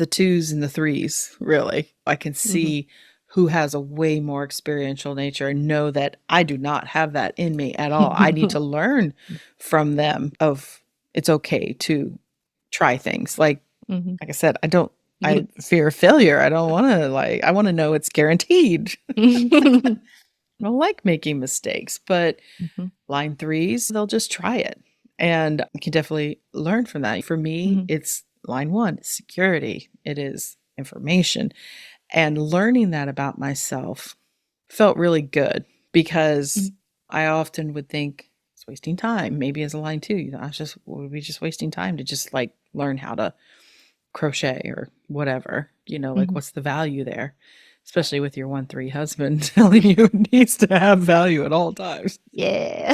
twos and the threes, really. I can Hmm. see who has a way more experiential nature and know that I do not have that in me at all. I need to learn from them of it's okay to try things. Hmm. Like I said, I fear failure. I don't want to I want to know it's guaranteed. I don't like making mistakes, but Mhm, line threes, they'll just try it. And you can definitely learn from that. For me, mhm, it's line one, security. It is information. And learning that about myself felt really good because mhm. I often would think it's wasting time. Maybe as a line two, I was just would be just wasting time to just like learn how to crochet or whatever. Like Mhm. what's the value there? Especially with your 1-3 husband telling you it needs to have value at all times. Yeah.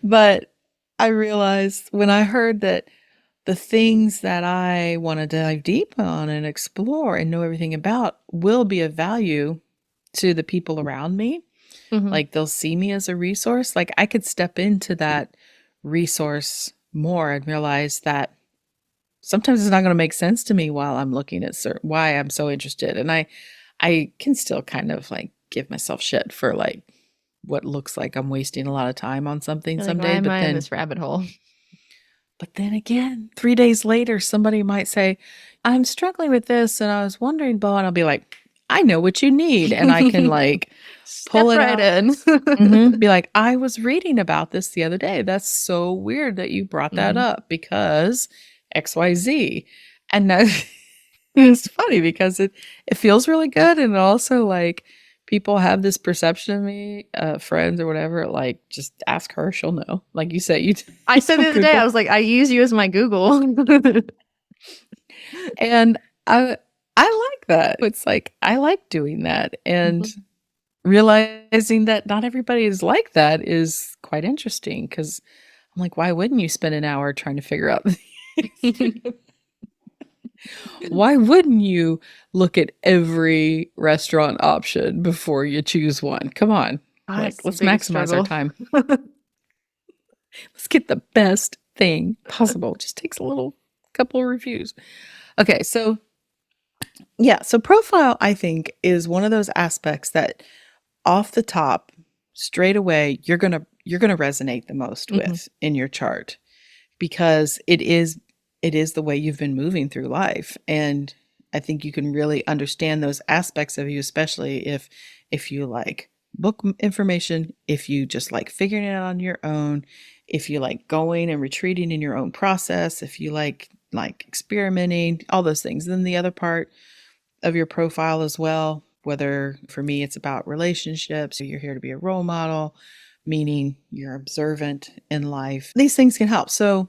But I realized when I heard that the things that I want to dive deep on and explore and know everything about will be of value to the people around me. Mhm. Like they'll see me as a resource. Like I could step into that resource more and realize that sometimes it's not going to make sense to me while I'm looking at why I'm so interested. And I can still kind of like give myself shit for like what looks like I'm wasting a lot of time on something You're like, some "Why days, am but I in then this rabbit hole?" again, 3 days later, somebody might say, "I'm struggling with this, and I was wondering, Bo," and I'll be like, "I know what you need," and I can, like, pull Step it right out. in. Mhm, be like, "I was reading about this the other day. That's so weird that you brought that Mhm. up because XYZ." And that it's funny because it feels really good, and also, like, people have this perception of me, friends or whatever, like, "Just ask her, she'll know." Like you said, you I you said the don't other day, I Google. was like, "I use you as my Google." And I like that. It's like I like doing that and Mhm. realizing that not everybody is like that is quite interesting because I'm like, why wouldn't you spend an hour trying to figure out why wouldn't you look at every restaurant option before you choose one? Come on. Like, That's the let's biggest maximize our struggle. time. Let's get the best thing possible. Just takes a little couple of reviews. Okay, so Yeah, so profile, I think, is one of those aspects that off the top, straight away, you're gonna resonate the most Mhm, with in your chart because it is the way you've been moving through life. And I think you can really understand those aspects of you, especially if you like information, if you just like figuring it out on your own, if you like going and retreating in your own process, if you like experimenting, all those things. Then the other part of your profile as well, whether for me it's about relationships, you're here to be a role model, meaning you're observant in life. These things can help. So,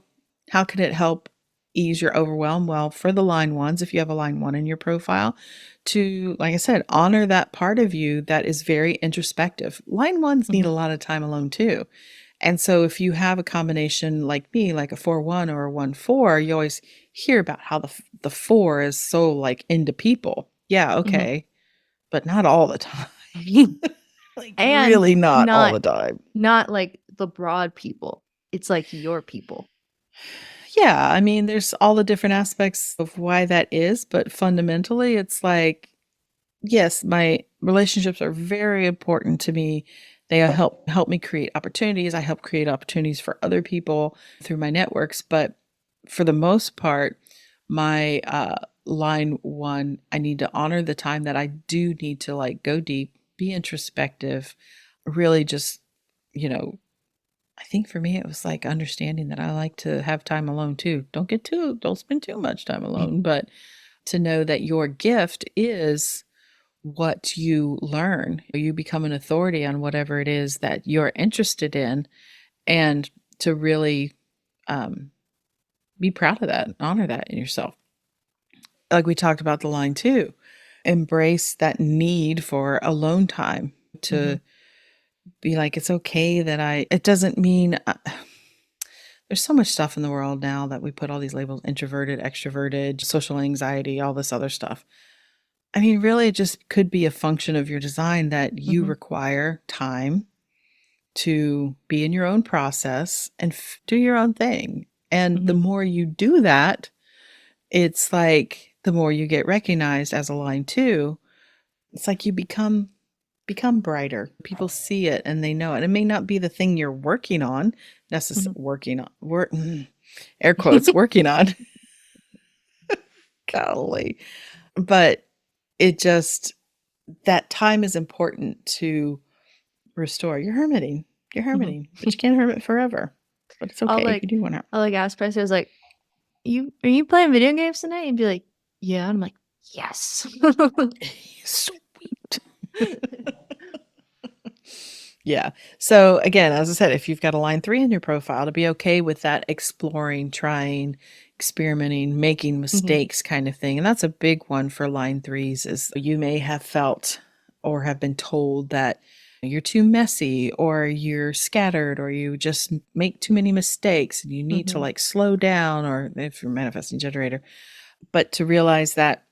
how can it help ease your overwhelm? Well, for the line ones, if you have a line one in your profile, to, like I said, honor that part of you that is very introspective. Line ones need a mhm, lot of time alone too. And so if you have a combination like me, like a 4-1 or a 1-4, you always hear about how the 4 is so like into people. Yeah, mhm. okay, but not all the time. Like And really not all not the time. not like the broad people. It's like your people. Yeah, I mean, there's all the different aspects of why that is, but fundamentally it's like yes, my relationships are very important to me. They help me create opportunities. I help create opportunities for other people through my networks, but for the most part, my line one, I need to honor the time that I do need to like go deep, be introspective, really just, you know, I think for me it was like understanding that I like to have time alone too. Don't spend too much time alone, but to know that your gift is what you learn. You become an authority on whatever it is that you're interested in, and to really um, be proud of that, honor that in yourself. Like we talked about the line too, embrace that need for alone time Mhm, to be like, it's okay that it doesn't mean, there's so much stuff in the world now that we put all these labels introverted, extroverted, social anxiety, all this other stuff. I mean, really, it just could be a function of your design that you mhm, require time to be in your own process and do your own thing. And the mhm, more you do that, it's like the more you get recognized as a line two. It's like you become brighter. People see it and they know it. It may not be the thing you're working on, mhm. working on, air quotes, working on. Golly. But it just, that time is important to restore. You're Mhm. hermiting, but you can't hermit forever. But it's I'll okay if like you do want to. I'll like ask Presley, I was like, are you playing video games tonight?" And be like, "Yeah." And I'm like, "Yes." Sweet. Yeah. So again, as I said, if you've got a line three in your profile, to be okay with that exploring, trying, experimenting, making Mhm, mistakes kind of thing. And that's a big one for line threes is you may have felt or have been told that you're too messy or you're scattered or you just make too many mistakes and you need to mhm, like slow down or if you're a manifesting generator, but to realize that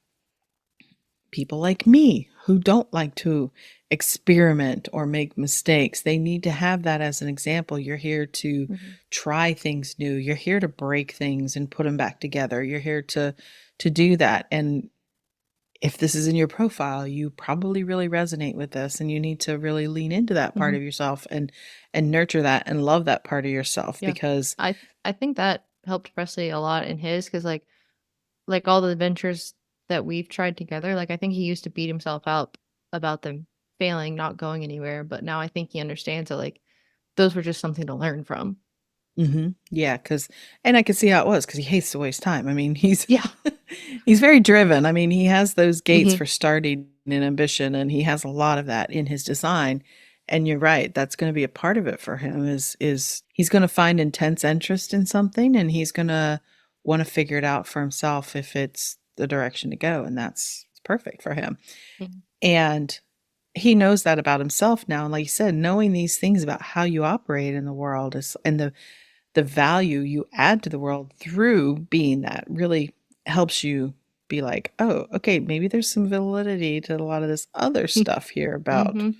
people like me who don't like to experiment or make mistakes. They need to have that as an example. You're here to mhm, try things new. You're here to break things and put them back together. You're here to do that. And if this is in your profile, you probably really resonate with this and you need to really lean into that part mhm. of yourself and nurture that and love that part of yourself Yeah. because I think that helped Presley a lot in his because like all the adventures that we've tried together, like I think he used to beat himself up about them failing, not going anywhere, but now I think he understands that like those were just something to learn from. mhm. Yeah, cause and I could see how it was because he hates to waste time. I mean, he's Yeah. he's very driven. I mean, he has those gates Mhm, for starting and ambition, and he has a lot of that in his design, and you're right, that's gonna be a part of it for him is he's gonna find intense interest in something, and he's gonna wanna figure it out for himself if it's the direction to go, and that's perfect for him. mhm, And he knows that about himself now, and like you said, knowing these things about how you operate in the world is and the value you add to the world through being that really helps you be like, "Oh, okay, maybe there's some validity to a lot of this other stuff here about mhm,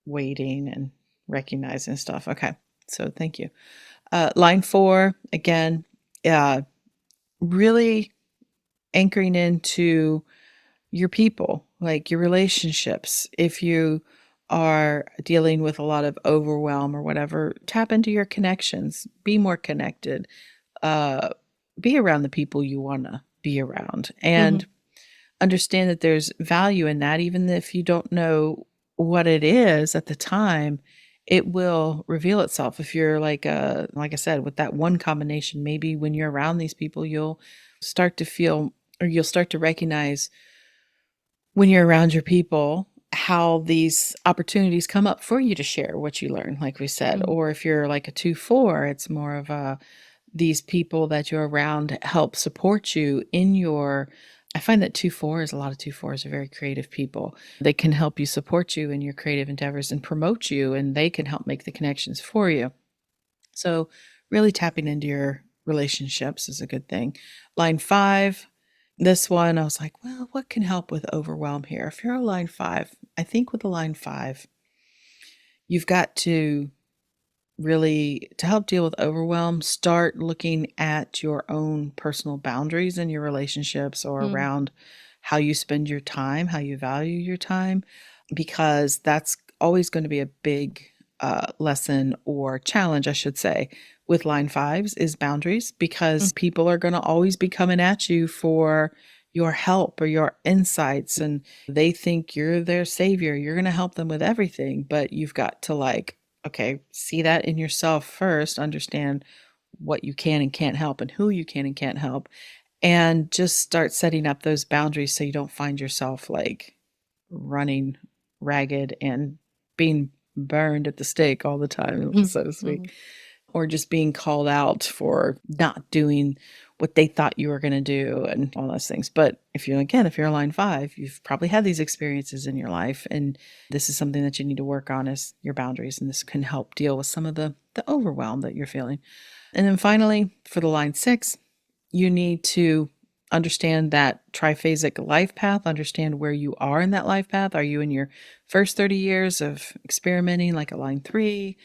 waiting and recognizing stuff." Okay. So thank you. Line 4, again, uh, really anchoring into your people, like your relationships. If you are dealing with a lot of overwhelm or whatever, tap into your connections, be more connected, uh, be around the people you want to be around, Mhm. and understand that there's value in that. Even if you don't know what it is at the time, it will reveal itself. If you're like I said, with that one combination, maybe when you're around these people, you'll start to feel, or you'll start to recognize when you're around your people how these opportunities come up for you to share what you learn, like we said. Mhm. Or if you're like a 2-4, it's more of a, these people that you're around help support you in your, I find that 2-4s, a lot of 2-4s are very creative people. They can help you support you in your creative endeavors and promote you, and they can help make the connections for you. So really tapping into your relationships is a good thing. Line 5, this one I was like, well, what can help with overwhelm here? If you're a line 5, I think with a line 5, you've got to really, to help deal with overwhelm, start looking at your own personal boundaries in your relationships, or Mm. around how you spend your time, how you value your time, because that's always going to be a big lesson, or challenge, I should say, with line 5s is boundaries, Mm. because people are going to always be coming at you for your help or your insights, and they think you're their savior. You're going to help them with everything, but you've got to, like, okay, see that in yourself first, understand what you can and can't help and who you can and can't help, and just start setting up those boundaries so you don't find yourself like running ragged and being burned at the stake all the time, Mhm. so to Mhm. speak, or just being called out for not doing what they thought you were going to do and all those things. But if you're, again, if you're a line 5, you've probably had these experiences in your life, and this is something that you need to work on, is your boundaries, and this can help deal with some of the overwhelm that you're feeling. And then finally, for the line 6, you need to understand that triphasic life path, understand where you are in that life path. Are you in your first 30 years of experimenting like a line 3,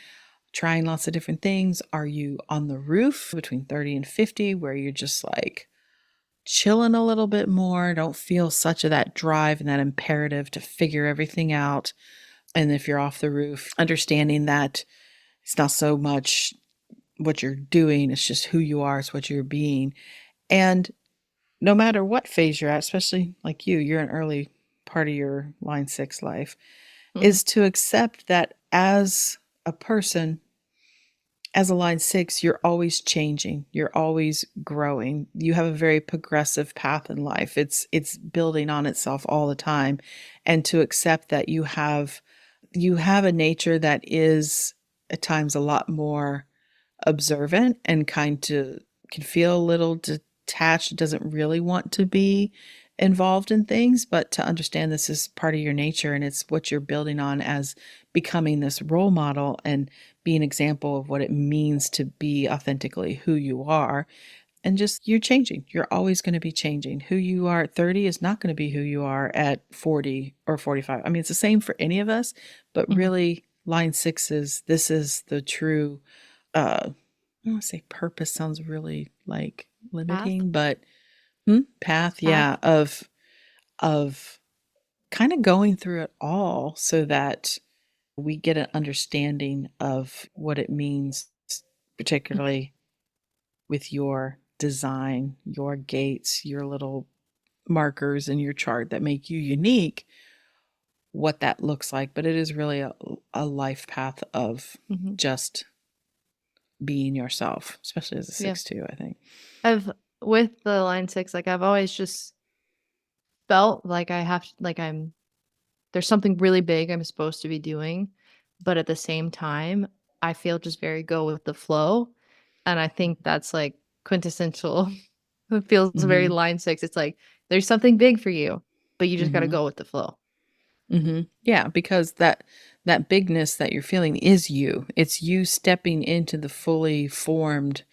trying lots of different things? Are you on the roof between 30 and 50, where you're just like chilling a little bit more, don't feel such of that drive and that imperative to figure everything out? And if you're off the roof, understanding that it's not so much what you're doing, it's just who you are, it's what you're being. And no matter what phase you're at, especially like you're an early part of your line 6 life, Mhm. is to accept that as a person, as a line 6, you're always changing. You're always growing. You have a very progressive path in life. It's building on itself all the time. And to accept that you have a nature that is at times a lot more observant and kind to can feel a little detached, doesn't really want to be involved in things, but to understand this is part of your nature, and it's what you're building on as becoming this role model and be an example of what it means to be authentically who you are. And just, you're changing. You're always going to be changing. Who you are at 30 is not going to be who you are at 40 or 45. I mean, it's the same for any of us, but Mhm. really line 6 is, this is the true I don't wanna say purpose, sounds really, like, Path? limiting, but path, Path? yeah, of kinda going through it all so that we get an understanding of what it means, Mm. particularly with your design, your gates, your little markers in your chart that make you unique, what that looks like. But it is really a life path of Mhm. just being yourself, especially as a Yeah. 6 too, I think. I've with the line 6, like, I've always just felt like I have like, there's something really big I'm supposed to be doing, but at the same time, I feel just very go with the flow, and I think that's, like, quintessential. It feels very Mhm. line 6. It's like, there's something big for you, but you just gotta Mhm. go with the flow. Mhm. Yeah, because that bigness that you're feeling is you. It's you stepping into the fully formed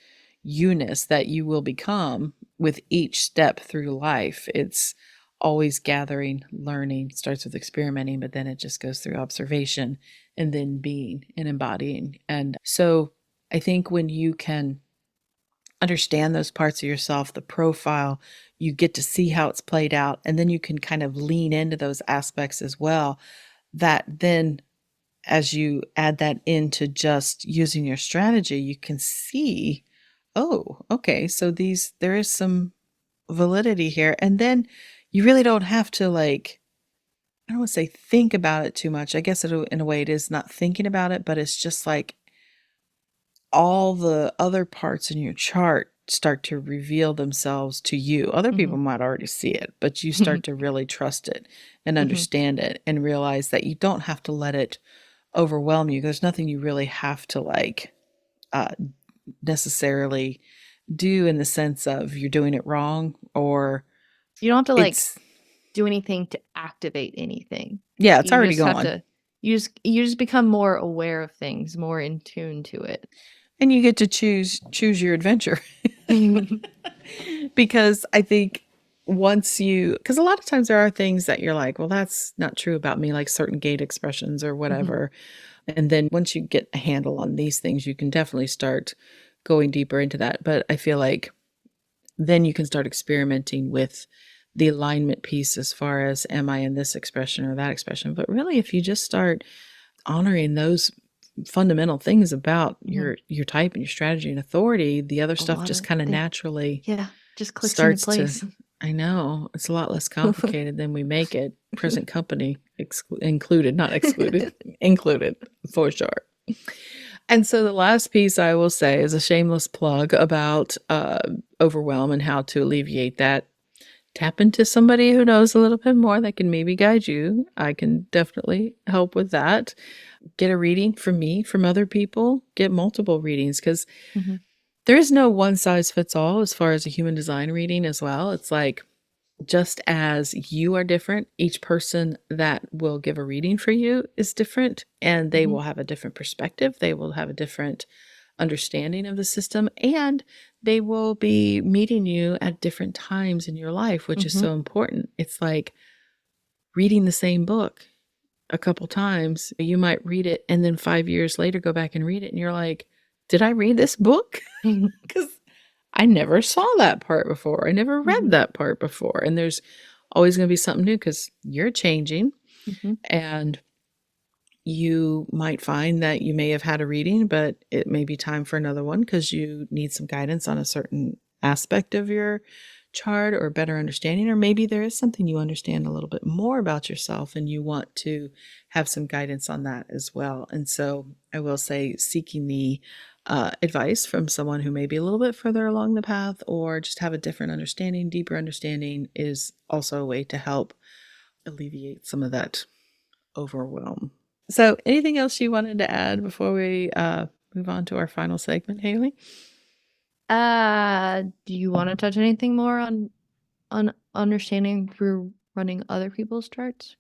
you-ness that you will become with each step through life. It's always gathering, learning, starts with experimenting, but then it just goes through observation and then being and embodying. And so I think when you can understand those parts of yourself, the profile, you get to see how it's played out, and then you can kind of lean into those aspects as well. That then, as you add that into just using your strategy, you can see, oh, okay, so there is some validity here. And then you really don't have to, like, I don't want to say think about it too much. I guess in a way it is not thinking about it, but it's just like all the other parts in your chart start to reveal themselves to you. Other people Mhm. might already see it, but you start to really trust it and Mhm. understand it and realize that you don't have to let it overwhelm you. There's nothing you really have to like uh, necessarily do in the sense of you're doing it wrong or You don't have to, like, it's do anything to activate anything. yeah, it's You already just have gone. to you just become more aware of things, more in tune to it. And you get to choose your adventure. Because I think once you, because a lot of times there are things that you're like, well, that's not true about me, like certain gait expressions or Mhm. whatever. And then once you get a handle on these things, you can definitely start going deeper into that. But I feel like then you can start experimenting with the alignment piece as far as am I in this expression or that expression. But really, if you just start honoring those fundamental things about Mhm. your type and your strategy and authority, the other A stuff lot just of kind of things. naturally Yeah, just clicks into starts to, place. I know, it's a lot less complicated than we make it, present company included, not excluded, included for sure. And so the last piece I will say is a shameless plug about overwhelm and how to alleviate that. Tap into somebody who knows a little bit more that can maybe guide you. I can definitely help with that. Get a reading from me, from other people, get multiple readings because Mhm. there is no one size fits all as far as a human design reading as well. It's like just as you are different, each person that will give a reading for you is different and they Mhm. will have a different perspective. They will have a different understanding of the system and they will be meeting you at different times in your life, which is Mhm. so important. It's like reading the same book a couple times. You might read it and then 5 years later go back and read it and you're like, did I read this book? Mhm. Because I never saw that part before. I never read Mhm. that part before. And there's always going to be something new because you're changing. Mhm. And you might find that you may have had a reading, but it may be time for another one because you need some guidance on a certain aspect of your chart or better understanding. Or maybe there is something you understand a little bit more about yourself and you want to have some guidance on that as well. And so I will say, seeking the advice from someone who may be a little bit further along the path or just have a different understanding, deeper understanding, is also a way to help alleviate some of that overwhelm. So, anything else you wanted to add before we move on to our final segment, Haley? Do you wanna touch anything more on understanding through running other people's charts?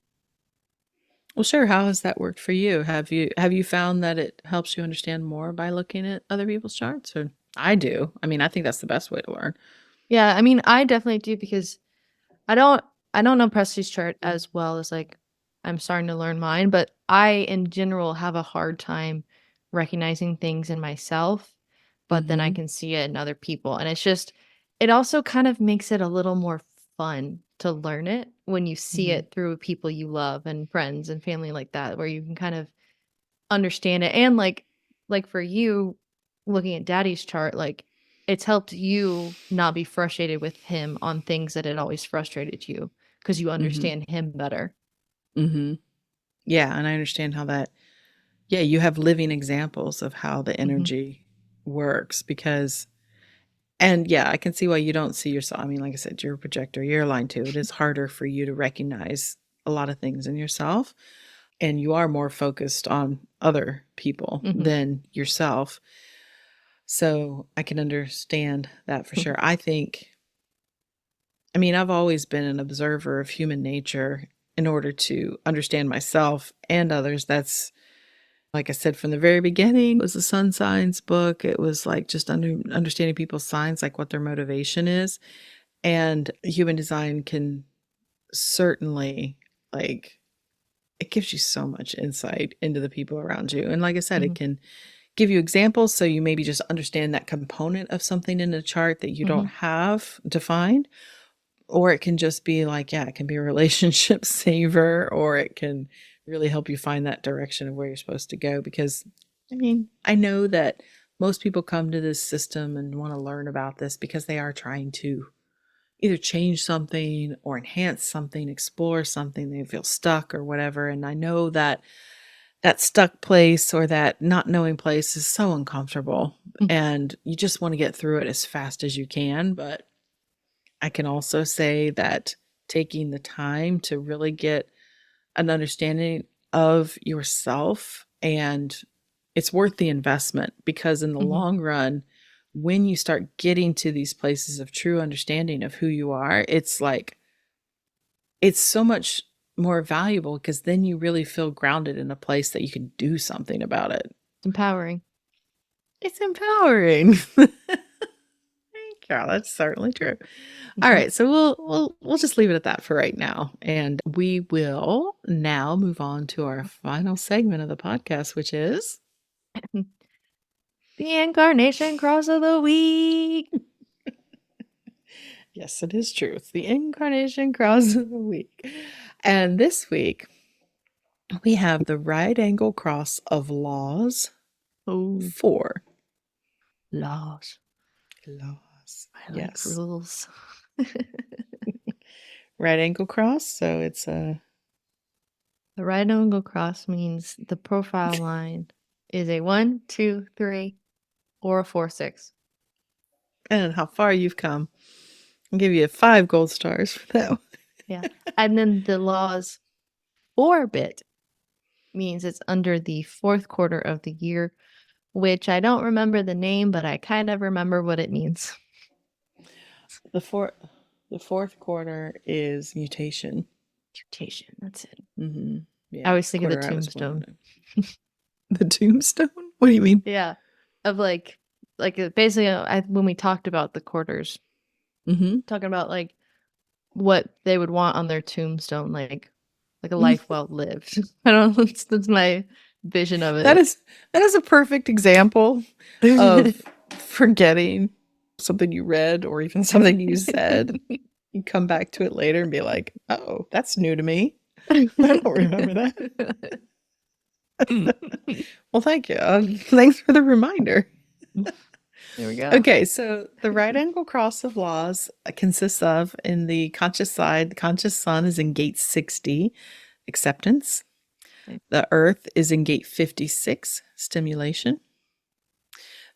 Well, sure. How has that worked for you? Have you found that it helps you understand more by looking at other people's charts? Or I do. I mean, I think that's the best way to learn. Yeah, I mean, I definitely do because I don't I don't know Presley's chart as well as, like, I'm starting to learn mine, but I, in general, have a hard time recognizing things in myself, but then I Mm-hmm. can see it in other people, and it's just it also kind of makes it a little more fun to learn it when you see Mm-hmm. it through people you love and friends and family like that, where you can kind of understand it, and, like, for you, looking at daddy's chart, like, it's helped you not be frustrated with him on things that had always frustrated you because you Mm-hmm. understand him better. Mm-hmm. Yeah, and I understand how that. Yeah, you have living examples of how the Mhm, energy works because. And yeah, I can see why you don't see yourself. I mean, like I said, you're a projector, you're aligned too. It is harder for you to recognize a lot of things in yourself, and you are more focused on other people mhm, than yourself. So I can understand that for sure. I think, I mean, I've always been an observer of human nature in order to understand myself and others. That's, like I said from the very beginning, it was a sun signs book. It was like just understanding people's signs, like what their motivation is. And human design can certainly, like, it gives you so much insight into the people around you. And like I said, it mhm, can give you examples so you maybe just understand that component of something in a chart that you don't have defined. Or it can just be like, yeah, it can be a relationship saver, or it can really help you find that direction of where you're supposed to go. Because, I mean, I know that most people come to this system and want to learn about this because they are trying to either change something or enhance something, explore something, they feel stuck or whatever. And I know that that stuck place or that not knowing place is so uncomfortable and you just want to get through it as fast as you can. But I can also say that taking the time to really get an understanding of yourself, and it's worth the investment, because in the long run, when you start getting to these places of true understanding of who you are, it's like, it's so much more valuable because then you really feel grounded in a place that you can do something about it. Empowering. It's empowering. Thank you. That's certainly true. All right, so we'll just leave it at that for right now, and we will now move on to our final segment of the podcast, which is The Incarnation Cross of the Week. yes, it is true. It's the Incarnation Cross of the Week, and this week we have the Right Angle Cross of Laws Oh, 4. laws. Laws. I like rules. Right angle cross, so it's a The right angle cross means the profile line is a 1, 2, 3, or a 4, 6. and how far you've come. I'll give you 5 gold stars for that one. Yeah. And then the law's orbit means it's under the 4th quarter of the year, which I don't remember the name, but I kind of remember what it means. The fourth quarter is mutation. Mutation. That's it. Mm-hmm. Yeah, I always think of the quarter I was tombstone. born in. The tombstone? What do you mean? Yeah. Of basically when we talked about the quarters, talking about like what they would want on their tombstone, like a life well lived. I don't know. That's my vision of That it. is a perfect example of forgetting something you read or even something you said. You come back to it later and be like, oh, that's new to me. I don't remember that. Well, thank you. Thanks for the reminder. There we go. Okay, so the right angle cross of laws consists of, in the conscious side, the conscious sun is in gate 60, acceptance. Okay. The earth is in gate 56, stimulation.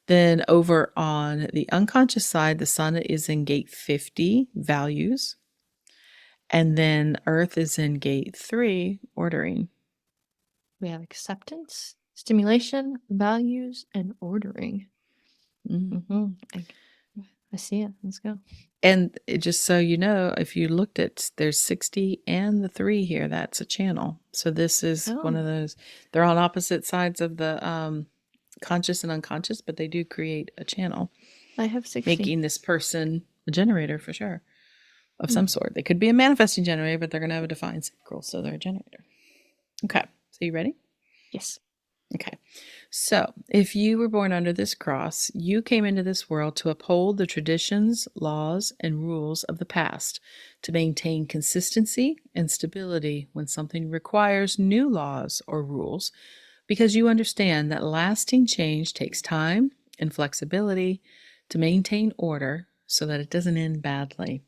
Then over on the unconscious side, the sun is in gate 50, values. And then earth is in gate 3, ordering. We have acceptance, stimulation, values, and ordering. I see it. Let's go. And just so you know, if you looked at, there's 60 and the 3 here, that's a channel. So this is one of those, they're on opposite sides of the conscious and unconscious, but they do create a channel. I have 60. Making this person a generator for sure, of some sort. They could be a manifesting generator, but they're going to have a defined sacral, so they're a generator. Okay, so you ready? Yes. Okay, so if you were born under this cross, you came into this world to uphold the traditions, laws, and rules of the past, to maintain consistency and stability when something requires new laws or rules, because you understand that lasting change takes time and flexibility to maintain order so that it doesn't end badly.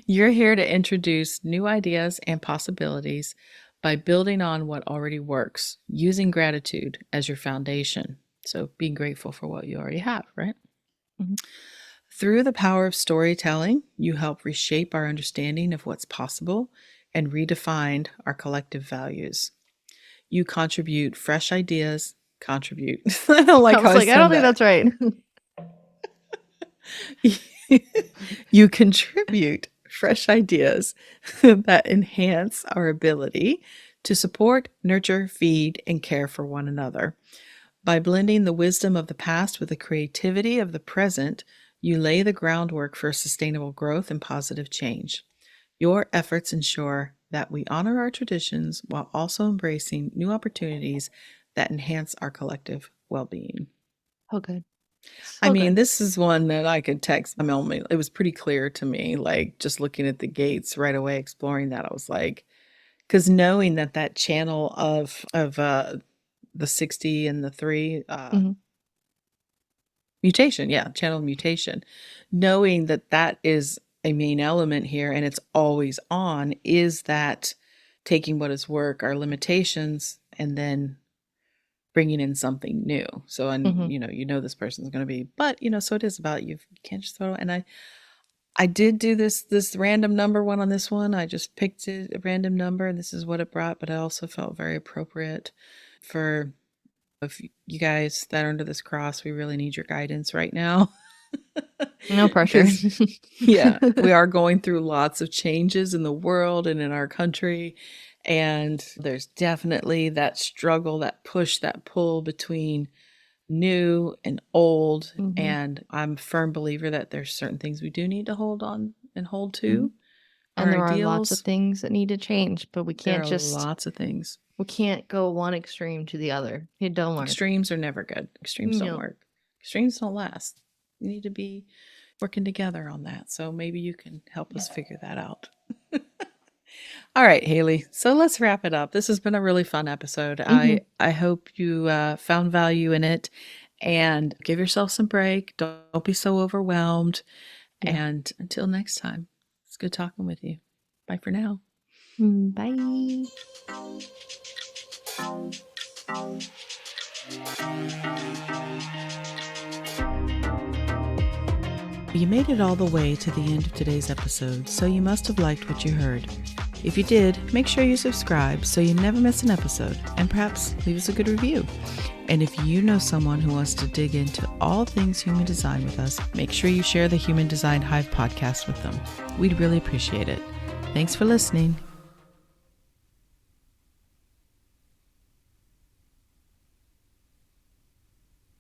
You're here to introduce new ideas and possibilities by building on what already works, using gratitude as your foundation. So being grateful for what you already have, right? Through the power of storytelling, you help reshape our understanding of what's possible and redefine our collective values. You contribute fresh ideas. Contribute. I don't like how I I don't think that's right. You contribute fresh ideas that enhance our ability to support, nurture, feed, and care for one another. By blending the wisdom of the past with the creativity of the present, you lay the groundwork for sustainable growth and positive change. Your efforts ensure that we honor our traditions while also embracing new opportunities that enhance our collective well-being. Oh, good. I So mean, good. this is one that I could text. I mean, it was pretty clear to me, like just looking at the gates right away, exploring that. I was like, because knowing that that channel of the 60 and the 3 Mhm, mutation, yeah, channel mutation, knowing that that is a main element here and it's always on, is that taking what is work, our limitations, and then bringing in something new. So, and mhm. this person's going to be, but so it is about you can't just throw. And I did do this random number one on this one. I just picked a random number and this is what it brought, but I also felt very appropriate for, if you guys that are under this cross, we really need your guidance right now. No pressure. Because yeah, we are going through lots of changes in the world and in our country. And there's definitely that struggle, that push, that pull between new and old. Mhm, And I'm a firm believer that there's certain things we do need to hold on and hold mhm. to. Our And there are lots of ideals, things that need to change, but there are lots of things. we can't go one extreme to the other. It don't work. Extremes are never good. Extremes don't No. work. Extremes don't last. You need to be working together on that. So maybe you can help us figure that out. All right, Haley. So let's wrap it up. This has been a really fun episode. Mhm. I hope you found value in it, and give yourself some break. Don't be so overwhelmed. Yeah. And until next time, it's good talking with you. Bye for now. Bye. You made it all the way to the end of today's episode, so you must have liked what you heard. If you did, make sure you subscribe so you never miss an episode, and perhaps leave us a good review. And if you know someone who wants to dig into all things human design with us, make sure you share the Human Design Hive podcast with them. We'd really appreciate it. Thanks for listening.